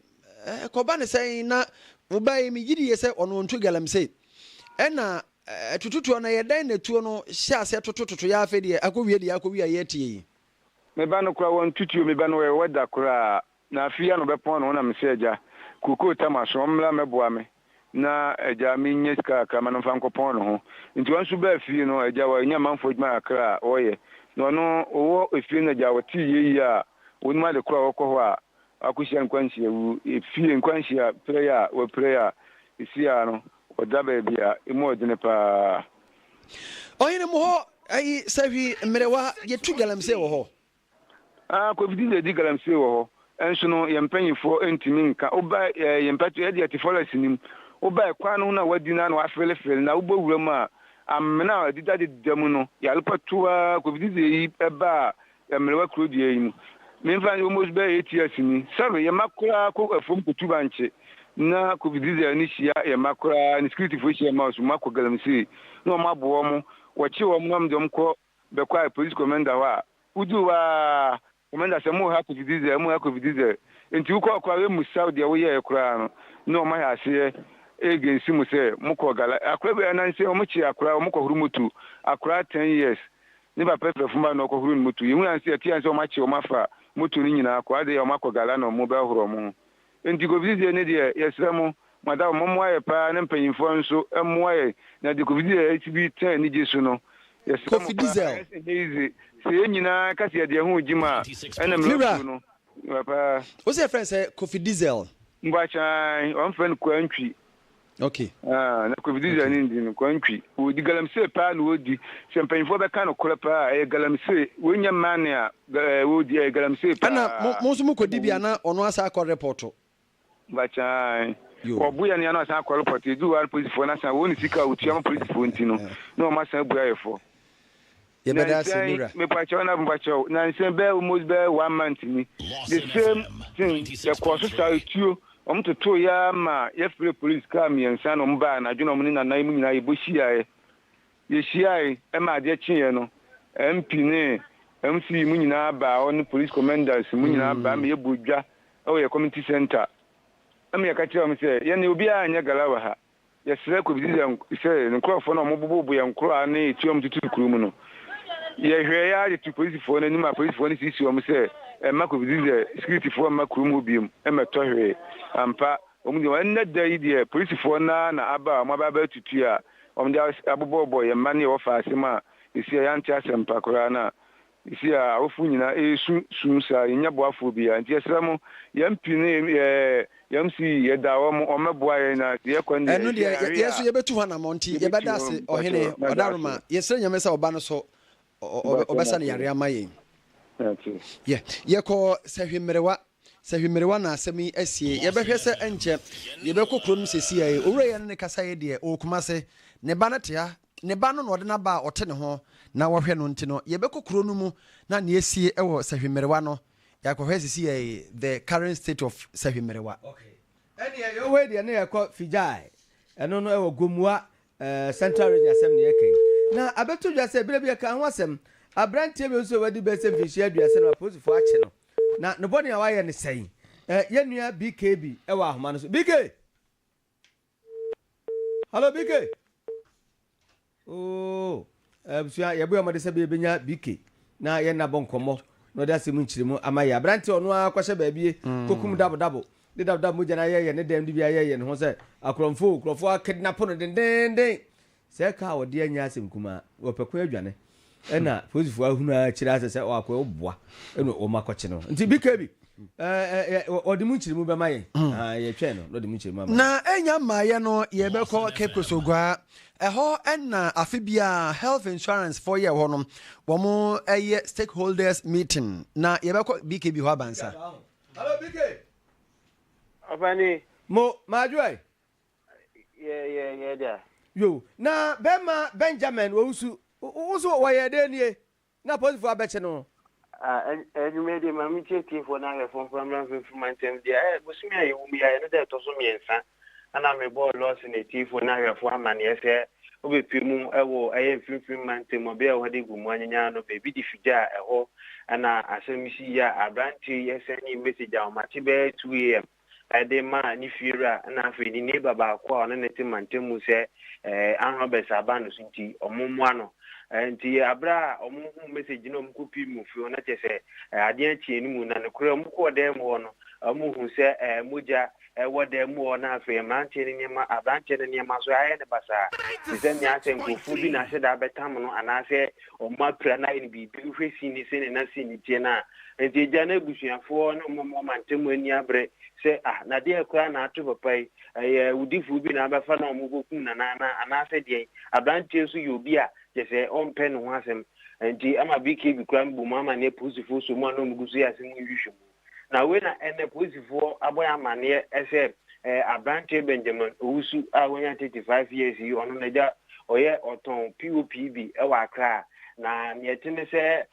kɔba ne sɛn na wobai mi yidi yɛ sɛ ɔno ntu galamsey ɛna tututu na yɛdan na tuo no hyɛ ase tototo ya afɛ de akɔwie de akɔwie yɛ tie me ba no kora won tutuo me ba no wɛ wada kora na afia no bɛpɔn no na me sɛ agya koko tamaso mla meboa me na agya me nye ska ka ma no fa nkɔpɔn no ho nti wanso ba afie no agya wa nya manfo dwuma akra ɔyɛ no no owo afie no agya wɔti yeyi a wonu ma de kora wɔkɔ hɔ a akuhyia nkwanhyia wu efie nkwanhyia prayer wɔ prayer isia no ɔda ba bia emu ɔdene pa ɔyene mo hɔ ayi safi mmerewa yetu galamsey wɔ hɔ covid di galamsey wɔ hɔ enso no yempanyifo entimi nka oba yempato yedi atifolasi nim oba kwa no na wadi na wafelefele na ubowura mu a amena adida de damu no yalpatoa covid yi eba emrewa krodi yi mu memfa almost be 8 years ni sabe yemakura ko afom kutuba nche na covid ni hia yemakura ni security fo hia ma so mako galamsey no mabo mu wachi wo mu am dem ko be kwa police commander wa uduwa commander se mu ha covid enti uko kwa we mu saudi wo ye kura no no ma ya se agency mu se mu ko gala akura be na nse o mu chi akura mu ko huru mutu akura 10 years ni ba pepe fumba no ko huru mutu yi hu anse ati anse o ma chi o ma fa mutu ni nyina akwa de o ma ko gala no mu be huru mu enti covid ne de yesra mu madam mo aye pa na mpanyimfo nso mo aye na de covid HB 10 ni jesu no yesra mu easy se nyina kasi de ho jima ena mlo no papa o se friend say coffee diesel mbachan on friend kwantwi okay na coffee diesel ni ndin kwantwi o di galamsey pa na odi se mpanyimfo be ka no kora pa e galamsey wonya mane a o di galamsey pa ana mo so mo kodi bia na ono asa akọ report mbachan obuya ni ana asa akọ report edu war police for na san woni sika otua police for ntino na o ma san buya yefo yebeda sinura me pacho na mpacho na nsen be almost be 1 month ni the same thing the course start tuo omtoto ya ma ye free police car me nsan no mba na dwuno mu na nan mu nyina ye bohia ye hia e ma de chinye no MP ne MC mu nyina ba on police commanders mu nyina ba me ye bodwa o ye community center am ye ka kire am se ye ne obi anya galawa ha ye sere ko bi se nkrofo no mo bobo ye nkro ane tuom tutu kuru mu no ye hwe ya de tu police for na nima police for ni sisi o mo se ma ko bi security for ma kuru mu biem e ma to hwe ampa o mo de wan da yi de police for na aba mo ba tutu a o mo de abobo ye ma ne o fa asema isi ya nti asempa kora na isi a ofu nyina su sa nya boafo bia nti esra mo ye mpine ye msi ye da o mo meboa ye na ye kwande enu de yeso ye betu hana monti ye beda ase ohene odaruma ye sere nyame sa oba no so obesa ne yare amaye ye ko sahwimrewa na asemi asie ye behwe se enche ye bekokro no sesi aye owura ye ne kasa ye de okumase ne ba na tea ne ba no de na ba ote ne ho na wohwe no ntino ye bekokro no mu na ne asie ewo sahwimrewa no yakɔhwɛ sisi aye the current state of sahwimrewa okay eni ye we de ne yakɔ fijai eno no ewo gomua central region asem ne yeken na abeto dwa se bire bi ka ho asem abrantie be so wadi be se fihia aduase na posifo ache no na ne bɔne a waye ne sɛn yenua BKB ewa ahoma no so BK hello BK oh busia yebo yamade se benya BK na ye na bonkomo no da se mu nchirimu amaye abrante ono akwahye baabie kokum dabo de dabo mu jana ye ne dem de bia ye ne ho se akromfo akidnap no den se ka wode anya asem kuma wopekwa adwane ena posifo ahunu a kira asese o akwa oboa eno o makoche no nti BKB odimu nchirimu be maye ye twe no odimu nchirimu amaye na enya maye no ye bekọ kekosogwa eho enna afibia health insurance for ye ho no wo eye stakeholders meeting na ye bekọ BKB ho abansa hello BK Afani mo majoi yeah there yo na bema Benjamin wo usu wa ye de nie na posifo abeche no you made him a meeting for now from my time there was me I will be another to some years and I'm a boy Lawson a tea for now for a man yes obe pimu ewo aye fifin man tem obe e wade gumanya no baby di fija eho ana asemisi ya abranti yes any message a mati be 2 am ade ma ni fiera na afi ni neighbor ba kwa ona neti mantemu se anho be sabanu sinti omumu ano nti abra omuhu message no mkupi mu fi ona chese ade anchi ni mu na ne kura mko de mo no omuhu se moja wode mu na afi manche ni nyema abranche ni nyema so aye ne basa ze nya se nkufu bi na se da betam no anase omma pra na ni bibi hwesi ni se ne na si ni tie na nti jana ebusuafo no mo mantemu ani abre se na de akwa na atu papai udifu bi na abafa na omugoku na anase de abranche so yobi a jese on pen ho asem nti ama BKB kram bu mama ne posifo so mu na omugusu ya sem yihwehwe na we na ene posifo aboya mane ese abranche Benjamin owusu a wonya 35 years yi ono na ja oye oton POPB e wa akra na yetine se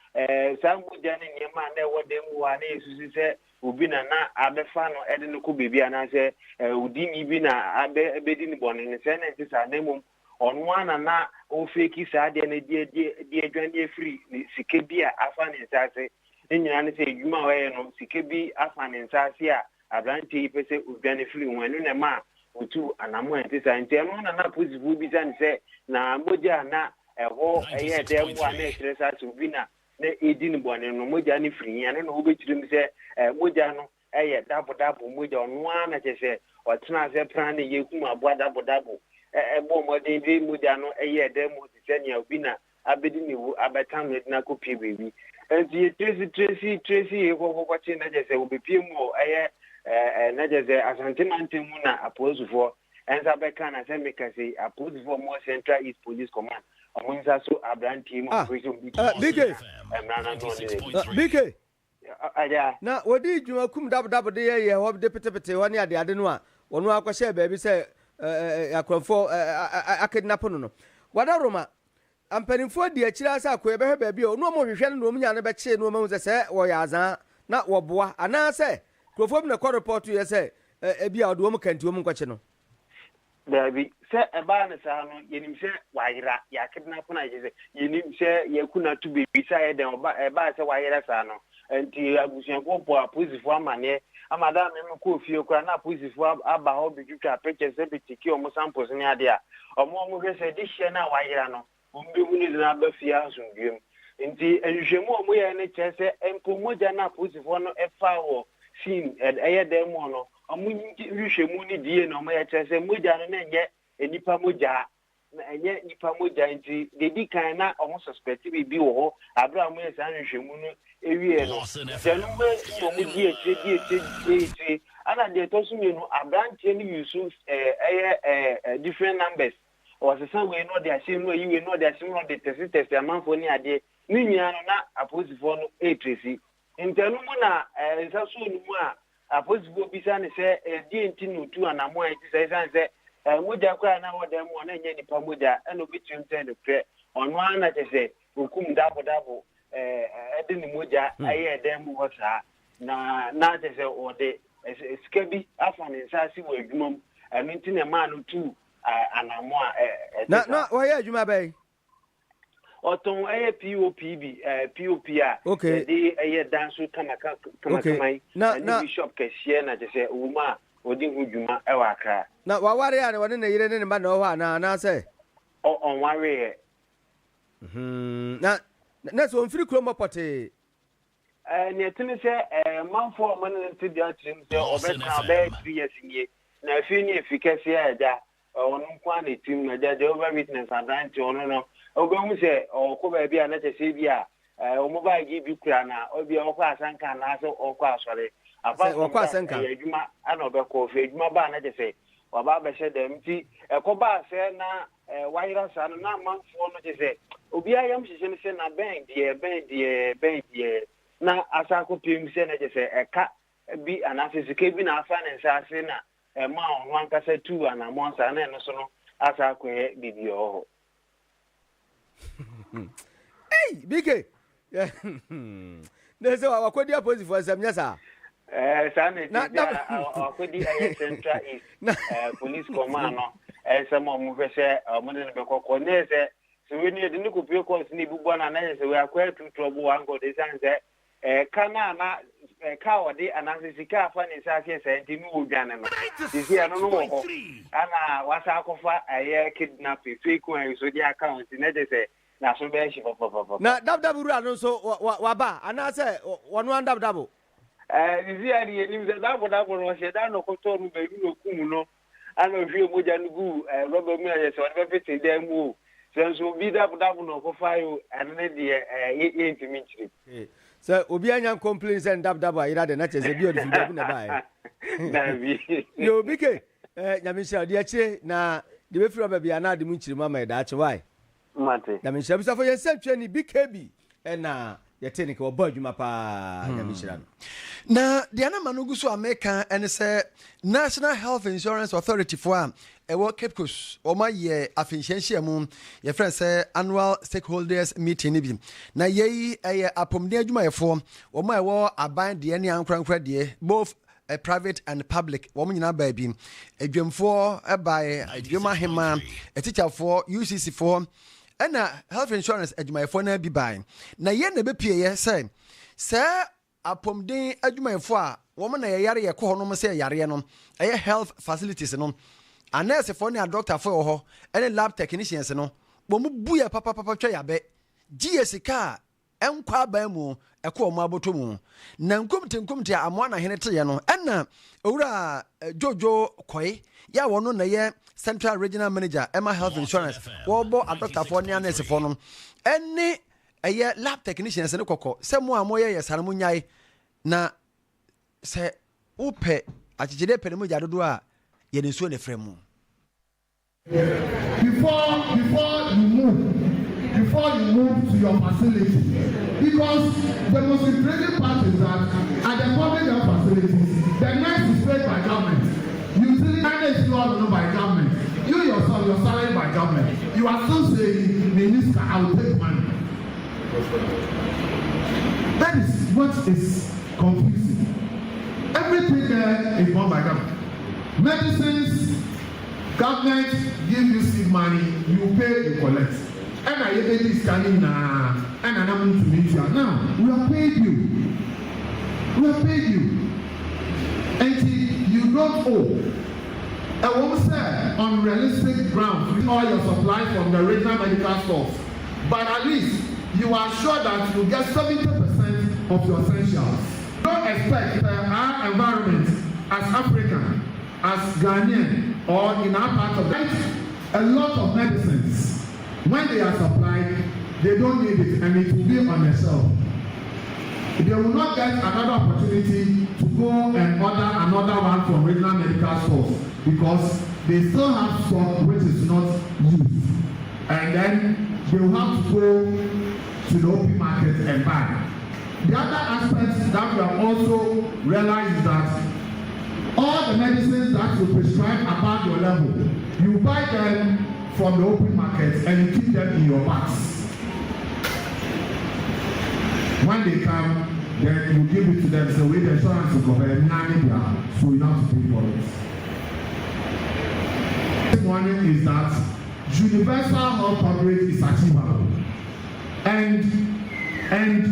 sambu jane nyema na wode mu wa na esusi se obi na abefa no ede no ko bebi ana se udi ni bi na abedi ni bonu ne se na ntisa na mum onu ana na o feki sa de na die adwane free sike bi a afa ne nsase nyina ne se edwuma we no sike bi afa ne nsase a abranti ipese odwane free wonu ne ma otu anamo ntisa nti no na positive bi san se na moja na eho eye de mu ana stressa so bi na edi ni bonu no moja ni free ya no obechirim se moja no eye dabo moja onu ana chese otena se plan ye kuma bo dabo ebo modern bi moja no eye de mu tisenia obi na abedi ni wu abetam na kopi bebi enti tracy ko chi na chese obepie mu eye na chese asantiment mu na apozufo enza beka na se mekase apozufo mo Central East Police Command omunza so abranti mu operation BK aja na wodi djuma kum dabo de ye ho de petepete woni ade no a wono akwahye baabi se akrofo akidnap no wada roma ampanimfo di akira asa akoye behwe baabi o no mo hwehwe no mo nya no be che no mo se wo ya azan na wo boa ana se krofo bi na ko report ye se bia odo mo kanti mo nkwache no Dabi se eba ne sa no yenim se wayira ya kidnap na je se yenim se yakuna tu bebi sa ye den eba se wayira sa no enti abusuanko po aposifo amane amada me ko fie kura na aposifo aba ho bidwutwa picture se bitiki o mo samples ni ade a omo hwese di hye na wayira no ombe mu ni na ba fie asundwem enti enhwehwemu o mo ye ne chese empo moja na aposifo no efa wo sin eye dem no omo nhwehwemu ni die no mo ye chese moja no na enye enipa moja na enye nipa moja enti dedi kan na omo suspect bi wo ho abra mo ye san nhwehwemu no ewie no jenu me so mu die ana de to so menu abranche ni yusu different numbers or se san we no de asem no yi we no de asem no de test amanfo ni ade ni nyina no na aposifo no tracy intenu mu na nsa so nu mu a aposifo bisa ne se die ntinu tu anamo a ti se san se moja kwa na woda mu na nya nipa moja eno bitum ten de ono ana te se hukum dabo ede ni moja aye dem wo sa na te se ode skabi afa ne nsasi wo adwumam aminti ne ma no tu anamo na wo ye adwuma bai Oton POPB POP a okay the dance kama na bishop keshie na je say uma odi hudwuma e wa Accra na waware ya ne wone na yire ne ba na ho na say on ware na so mfiri kromo pote ne tini say manfo man nti dia trim say obeka be 3 years nie na afi ni efikasi aja onu kwa na tim na ja over witness advantage onu no ogomu say okoba bia na chese bia omoba gi bi kura na obi okwa asanka na so okwa asore okwa asanka adwuma ana obekọ fe adwuma ba na chese waba be hye dem ti ekoba se na wayira sa na manfo no chese obi ayam hye ne se na ben die na asako pim se na chese eka bi anafisike bi na afa ne nsa ase na ma onu ankasa tu ana monsa na no so no asako he bibi oho. Hey, BK. They say wa kwodi opposite for some nyasa. Sane kwodi Central East police command no. Some of mu hwese mo ne be kokko ne se so we need ni kopie course ni bubu na na se we akwa tu trouble ango de sanse kana na ka odi anansi ka afa ni sa se se ntimi odwane no. Disi ano no wo ana wasa akofa kidnapping fake one so di account na je se na so be shi papa na dabdabu ru anu so waba ana se wonu andabdabu disi ari ni ze dabu no she da no ko to ru be ru no kum no ana hwie moja nugu robo mi aye se won be fiti dem mu so bi dabu no ko fayo ane de ye ntimi chiri so obi anya complain say dabdabu ayira de na chese bi odi fi na ba na bi yo BK nyamisha de ache na de be firo ba bia na de mu chiri mama e da ache why mate nyamisha bisa fo ye sentwe ni BKB na ye technique wo ba adwuma pa nyamisha no na de ana manugu so America and say National Health Insurance Authority for Cape Coast o ma ye afinhyenhye mu ye friend say annual stakeholders meeting ni bi na ye apomde adwumayefo o ma wo aban de ne ankrankra de both private and public wo nyina ba bi adwemfo by adwuma hema teacherfo UCC for and health insurance adwumayefo na bi bai na ye na be pie ye say apomden adwumayefo a wo na ye yare ye ko hono mo say yare no health facilities no a nurse for ne a doctor for ho any lab technicians no bo mu buya papa twa yabe GS ka enkwa ba mu ekọ mo abotomu na nkomte amwa na hene teye no enna owura Jojo Koi ya wono na ye Central Regional Manager Emma Health Insurance wo bo a doctor for ne nurse for no ene lab technicians ne kokko se mo amoye ye sare mo nyai na se upe achijide pele mo jadodo a ye ne so ne fremu before you move to your facility, because the most interesting part is that at the public health facilities, the nurse is paid by government. Usually, is not by government. You yourself, you're salaried by government. You are still saying, Minister, I will take money. That is what is confusing. Everything there is done by government. Medicines, government give you seed money, you pay, you collect. And I hear this scanning now, and I'm to meet you. Now, we have paid you. We have paid you. And you don't owe. I won't say on realistic grounds, all your supply from the regional medical stores. But at least you are sure that you get 70% of your essentials. Don't expect our environment as African, as Ghanaian, or in our part of life, a lot of medicines. When they are supplied, they don't need it, and it will be on the shelf. They will not get another opportunity to go and order another one from regional medical stores because they still have stock which is not used. And then they will have to go to the open market and buy. The other aspect that we have also realized is that all the medicines that you prescribe above your level, you buy them from the open market and you keep them in your bags. When they come, then you give it to them. So with the insurance to cover so you have to pay for it. This one is that universal health coverage is achievable. And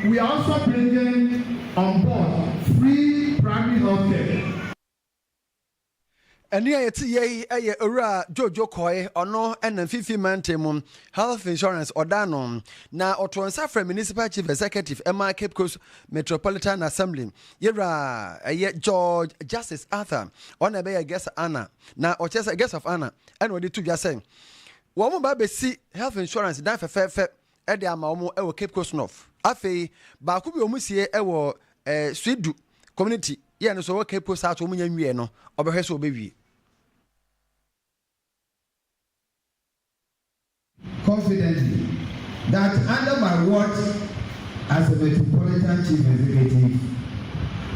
we are also bringing on board free primary health care. Ɛne a yɛte yɛyi ɛyɛ owura Jojo Koy ɔno ɛna fifi mantam health insurance ɔda na ɔto nsa fra municipal chief executive Emma Cape Coast Metropolitan Assembly yɛwura ɛyɛ George Justice Arthur ɔna ɛbɛyɛ guest Anna na ɔkyɛ sɛ guest of Anna ɛna ɔde to dwa sɛ wɔn mo ba bɛsi health insurance dan fɛfɛɛfɛ ɛde ama wɔn ɛwɔ Cape Coast North afei baako bi wɔn sie ɛwɔ Swidu community yɛn no so wɔ Cape Coast South wɔn nya nwie no ɔbɛhwɛ so ɔbɛwie. Confidently that under my watch as a Metropolitan Chief Executive,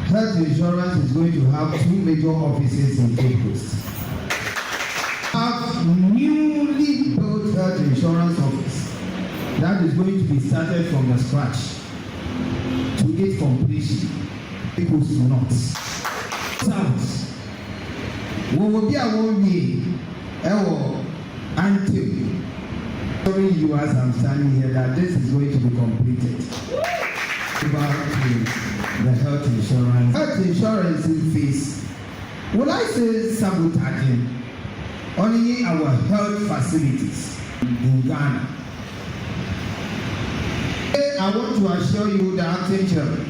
health insurance is going to have 2 major offices in Cape Coast. Have newly built health insurance office that is going to be started from the scratch to its completion. Cape Coast North. South. We will be a 1 year until telling you as I'm standing here that this is going to be completed. Back to the health insurance. Health insurance in face, would I say sabotaging only our health facilities in Ghana? I want to assure you the acting chairman,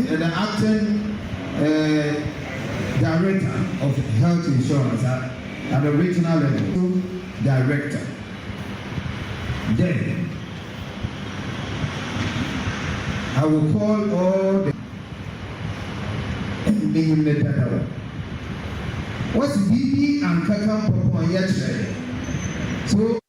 the acting director of health insurance at the regional level, director. Then I will call all the what's BB and Kakam Papa yesterday. So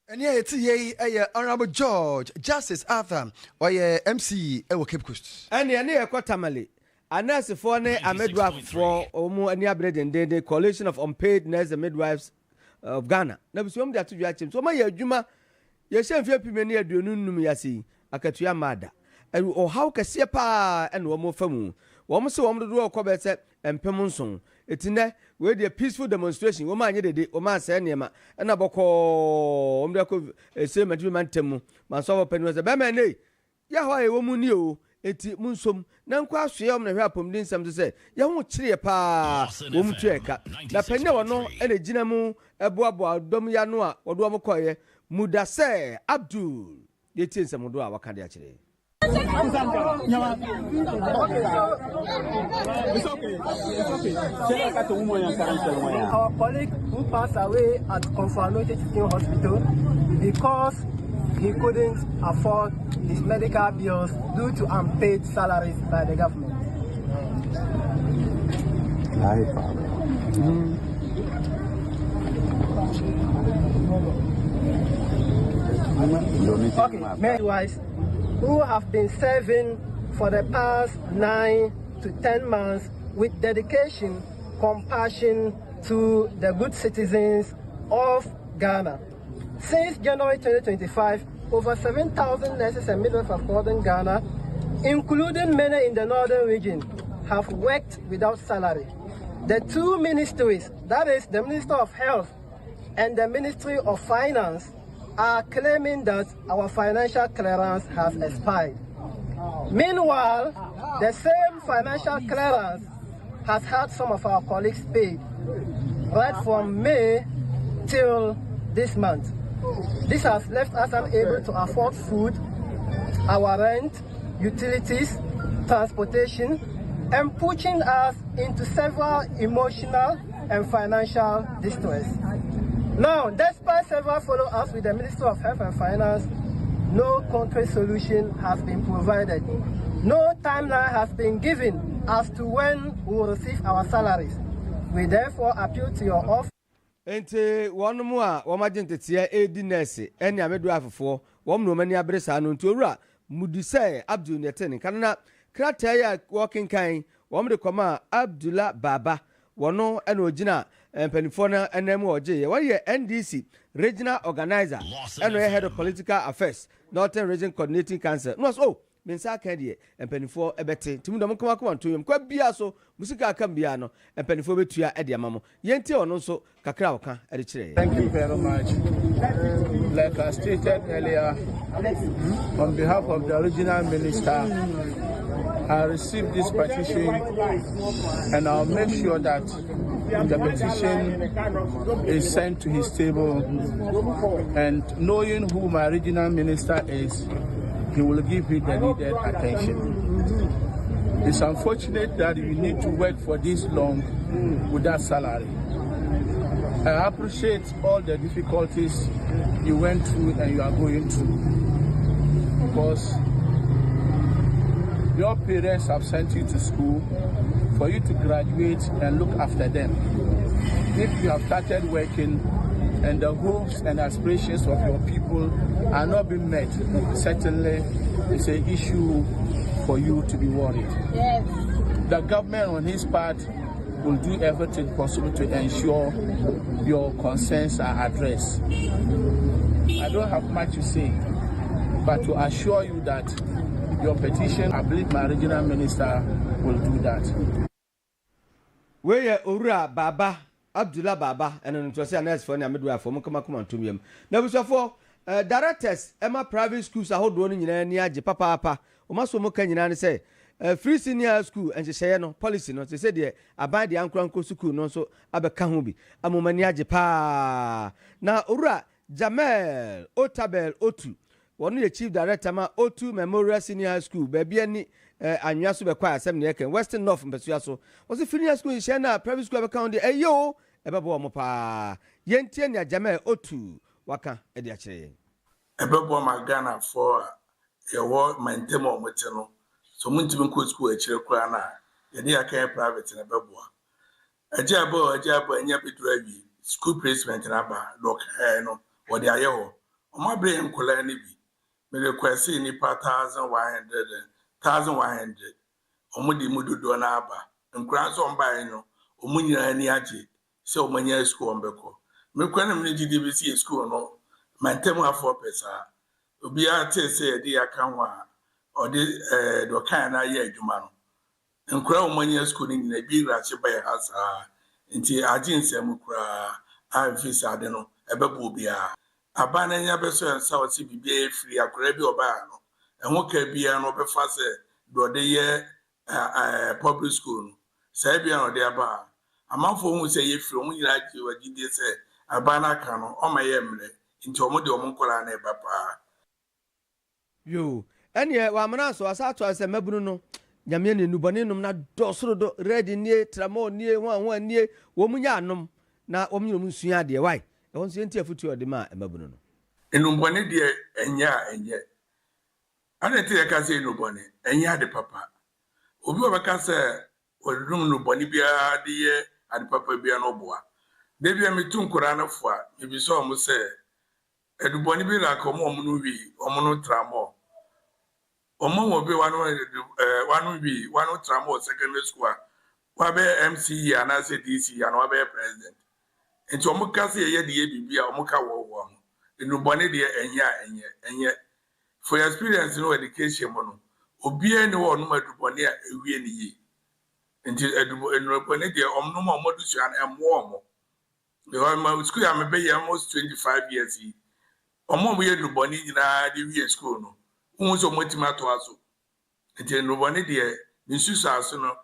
and yeah, it's a Honorable George Justice Arthur or MC Ewo Cape Coast. And yeah, Kotamale. And that's for a midwife for Omo and Yabred and the Coalition of Unpaid Nurses and Midwives of Ghana. Now, so I'm there to judge him. So my Juma. Yes, if you many do no yasi, Akatua Mada. Or how can see a pa and one more famu. One so on the door Cobet and Pemonson. It's in there where the peaceful demonstration, woman yet, Oman Sanema, and Aboko, Omdako, a same at Temu, Mansover Pen was a bamane. Yahweh, woman knew, it's Munsum, none quite share on the rapum, didn't some to say, you won't cheer a pa, woman check. La Pena no, and a Jinamu, a boabo, Domianoa, or Duamokoye. Mudase Abdul. They change some of our candy actually. It's okay. Our colleague who passed away at Confirmation Teaching Hospital because he couldn't afford his medical bills due to unpaid salaries by the government. Okay, midwives who have been serving for the past 9 to 10 months with dedication, compassion to the good citizens of Ghana. Since January 2025, over 7,000 nurses and midwives across Ghana, including many in the northern region, have worked without salary. The 2 ministries, that is the Minister of Health and the Ministry of Finance, are claiming that our financial clearance has expired. Meanwhile, the same financial clearance has had some of our colleagues paid right from May till this month. This has left us unable to afford food, our rent, utilities, transportation, and pushing us into several emotional and financial distress. Now, despite several follow-ups with the Minister of Health and Finance, no concrete solution has been provided. No timeline has been given as to when we will receive our salaries. We therefore appeal to your office. Ente one more, one agent here, nurse, any midwife for one no many abresa no to ra, Mudise Abdul Neteni, Canada, Krataya walking kind, one the comma Abdullah Baba, one no and Ojina. And Penifona and MOJ, 1 year NDC, regional organizer, and head of political affairs, Northern Region Coordinating Council. No, so mensa ka de empanifo ebete timu dom koma to yem kwa bia so musika aka bia no empanifo betua e de amamo yenti ono nso kakra woka e de kire. Thank you very much. Like I stated earlier, on behalf of the original minister, I received this petition and I'll make sure that the petition is sent to his table, and knowing who my regional minister is, he will give it the needed attention. It's unfortunate that you need to work for this long without salary. I appreciate all the difficulties you went through and you are going through, because your parents have sent you to school for you to graduate and look after them. If you have started working and the hopes and aspirations of your people are not being met, certainly it's an issue for you to be worried. Yes. The government on his part will do everything possible to ensure your concerns are addressed. I don't have much to say, but to assure you that your petition, I believe my regional minister will do that. Where Ura Baba, Abdullah Baba, and to say next for Namidwa for Mukama to me. Now, for directors, Emma private schools are holding in near Papa, Omaso Mokan say. Free senior school and say no policy no say there abide the uncle school no so abeka ho bi amomania jepa na owura Jamel Otabel Otu wonu ye chief director ma Otu Memorial Senior School baby ani anwa so be kwa asem ne ken Western North mbeso so was senior school she na private school abeka ho de eyo ebebo mo pa yentie ne Jamel Otu waka e de a kire ebebo ma Ghana for ye wo maintain o mote no so muntimin ko school e kire kura na ye dey aka private na beboa ajabo anya pedurawi school placement na ba lock no wo dey aye ho o ma bre nkola ni bi me request ni pa 1100 o mu di mudodo na aba nkura so mba no o mu nyina ni age se o manya school mbeko me kwa na me GDBC school no maintain afọ pesa obi a te se ye dey aka ho a or the do kan na ye adwuma no nkura o manya school ni na bi rache ba ya asa nti aginsem kura afisa de no ebebo bia abana nya beso ensa o ti bibia free akura bi oba no enwo ka bia no be fa se do de ye public school no sai bia no de aba amanfo hu se ye free o nyira ji wagide se abana ka no o ma ye mre nti o mo de o mo nkola na e ba pa yo ene wa amana so asato ase mabunu no nyame ne nubone num na dosoro do ready nie tramo nie ho nie wo munya anom na wo munya munsua de why e won so enti afutu ode ma mabunu no enubone de enye ana te ya ka se enubone enya de papa obi obaka se odum nubone bia de ye ade papa bia no boa de bia metu nkora na fo a me bi so mo se edubone bi la ko mo no wi o no tramo omo wo be wanu tramo secondary school wa be MC ana se DC ana wa be president enti omo ka se ye de ye bibia omo ka wo enubone de enye for your experience no education mo no obi ene wo no madubone a ewie ne yi enti enubone de omo no mo du suan emo omo because my school am be almost 25 years yi omo ye enubone nyina de wie school no unso motima to aso enti enubone de nsusu aso no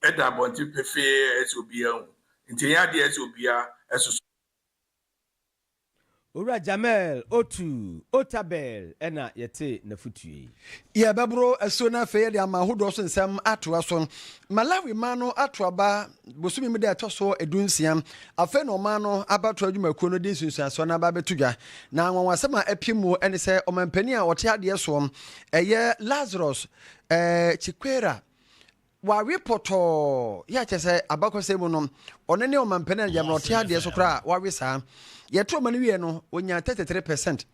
eda bonti pefe esobia hu enti ya de esobia eso Ura Jamel Otu Otabel ena yete na futue ya babro eso na fe de ama hodo so nsem atoa so Malawi mano atoaba bosumi me de atoso edunsia afa no mano abato adwumakuo no de sunsuan so na ba betudwa na nwanwasema apimu ene se omampani a wote ade so eye Lazarus Chikwera wa reporto ya chese abakose mu no onene omampani na jamro wote ade so kra wa wesa yeto mani wie no onya 33%.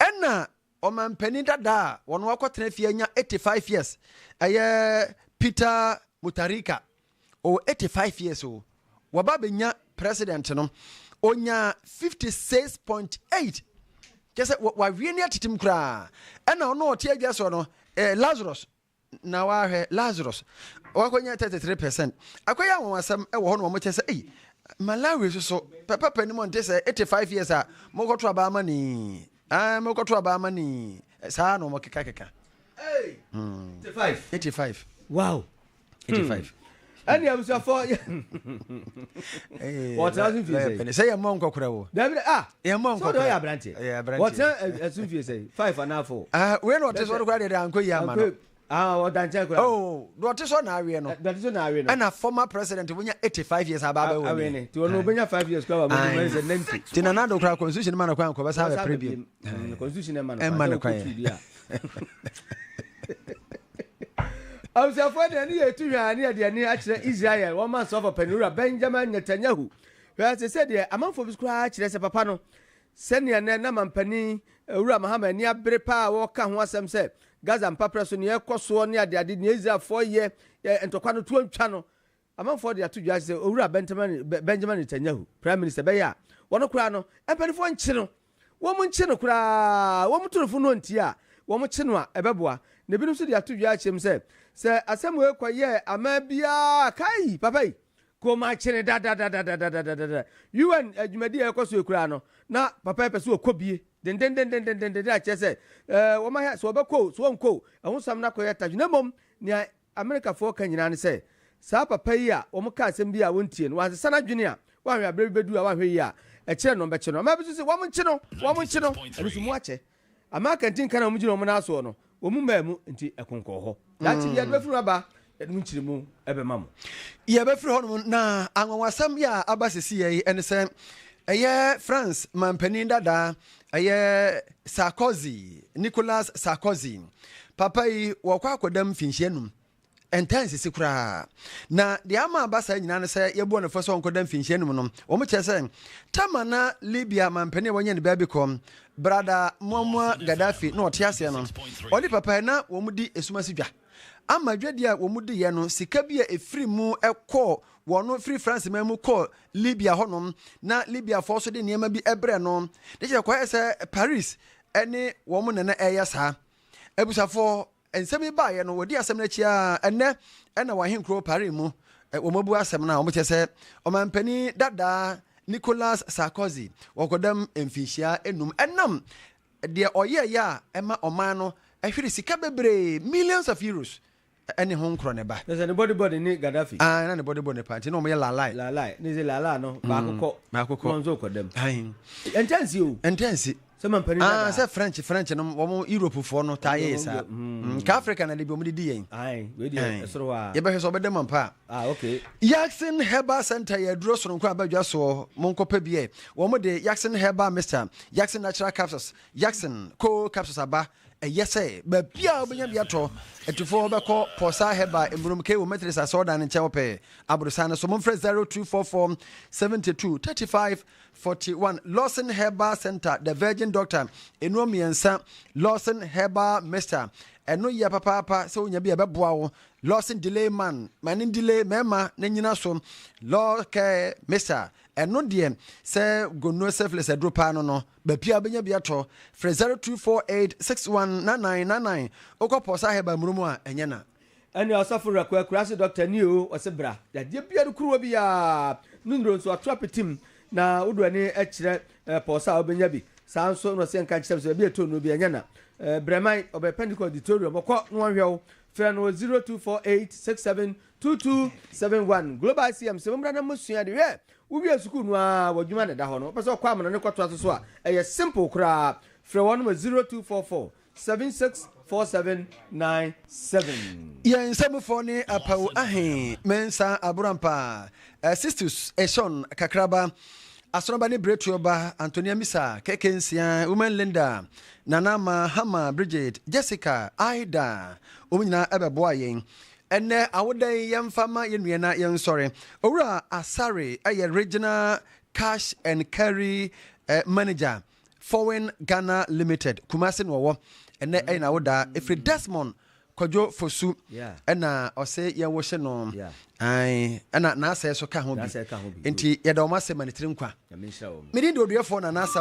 Enna omampani dada wono akotena fie anya 85 years. Aye Peter Mutarika o 85 years o. Waba benya president no onya 56.8. Just wa wie ne atitim kra e na ono ote agya so no Lazarus na wa hwe Lazarus wa konya 33% akoya wonwasam e wo ho no mo che say Malawi so papa ni mo nte say 85 years a mo koto aba mani mo koto aba mani sa no mo keka 85 wow 85 Any of us for what doesn't feel say a monk or crowd. A monk or a branch. What as soon as you say 5 and a half 4. We're not just what I Uncle Yaman. Oh, what is on Ariano? That is on Ariano. And a former president when you're 85 years about to an 5 years cover. Tinanado crowd constitution man of Crown covers have a preview. Constitution man of I was afraid that near the Israel, 1 month of a penura, Benjamin Netanyahu. Whereas I said, yeah, a month of scratch, there's a papano. Send your Naman Penny, Ura Mohammed, near Brepa, or can was some said. Gaza and Papa near Coswonia, they did near 4 years, and to Quano 12 channel. A month for the 2 judges, Ura Benjamin Netanyahu, Prime Minister Baya, 1 crano, and penny for one channel. 1 channel cry, 1 to the Fununtia, 1 channel, a babua. Nebinu so dia to dwa chem se asem we kwaye amabia kai papai ko ma chene da UN adwumadi e kwaso ekura no na papai pese okobie den da che se wo ma ha so obekọ so onko ehusam na koye tajuna mom ni America fo kan nyina ne se sa papai a wo ka asem bia wontie no wa sana dwene a wa hwe abrebedu a wa hwe yi a e kire no be kire no ma bi so se wo mo nchi no enu mu ache ama kantin kana mu jino mo na so no omumamu nti ekonko ho lati ya befuru aba edum nchirimu ebe mamu ya befuru ho na anwanwasam ya abasisi ye ene se eye France mampanin dada eye Sarkozy Nicolas Sarkozy papa yi wokwa akodam finhyianum entansi sikura na de ama abasa nyina ne se yebo ne foso onkodam finhyianum no wo mo chese tamana Libya mampanin wonye ne babikom brada Muammar Gaddafi no otiase no oli papa na wo mudi esumasi dwa ama dwadi a wo mudi ye no sika bia efiri mu ekọ wono free France memu call Libya honom na Libya force de niema bi ebre no de je kwa ese Paris ene wo mu ne na eyesa ebusafo ensemi ba ye no wodi asem na chia ene na wahenkro Paris mu wo mabu asem na wo mutese o mampani dada Nicolas Sarkozy wakodam emfihia enum enam de oye ya ema oman no ehwere sika bebre millions of euros ene ho nkro ne ba there's a body ni Gaddafi na ne body party no mo ye lalai ni ze lala no ba akoko nzo kodam intense se French no wo Europe fo no taye sa ka Africa na libi omudi di yen we di esoro wa ye be so bedem ampa okay Jackson Herbal Center ye duro so nko abadwa so monkopa bie wo mo de Jackson Herbal Mr Jackson Natural Capsules Jackson Co Capsules aba yese ba bia obenya bia to etufo obekọ Posa Herbal emrum ke wo metris asoda ne nche pe abrusa ne so mo frɛ 0244 72 35 41 Lawson Herbal Center the Virgin Doctor enu miensa Lawson Herbal Mr eno ya papa se onya bia beboa wo Lawson delay man manin delay mema na nyina so Lawke Mr eno de se gono selfless adropa no ba pia benya bia to 0248619999 okọ Posa Herbal murumu a enye na ani asafo rakwa se Dr. Neo osebra ya de bia kuruwa bia nundro so atrapetim na udwani ekire Posa obenya bi sanso no se nka kire se bia to no bia enye na Bremai Obependico auditorium okọ no hwew frɛ no 0248672271 Global CM se mbra na musua de hwe ubi esukuru no a wadwuma ne da ho no pese kwa amana ne kwato aso so a eye simple kra frɛ won 0244764797 ye nsɛmfo ne apawo ahe mensa aburampa sisters Eshon Kakraba Asoroba ne Bretuoba Antonia Misa Kekensia Woman Linda Nana Mahama Bridget Jessica Aida Omnyina ebeboa yen ene awodan yemfama yenuena yen sorry owura Asare aye regional cash and carry manager Foreign Ghana Limited Kumasi no ene na woda efri Desmond Kojo Fosu ena ose ye wo hye no ai ena na asa so ka ho bi enti ye da o ma se manitiri nkwa me di odua fo na na asa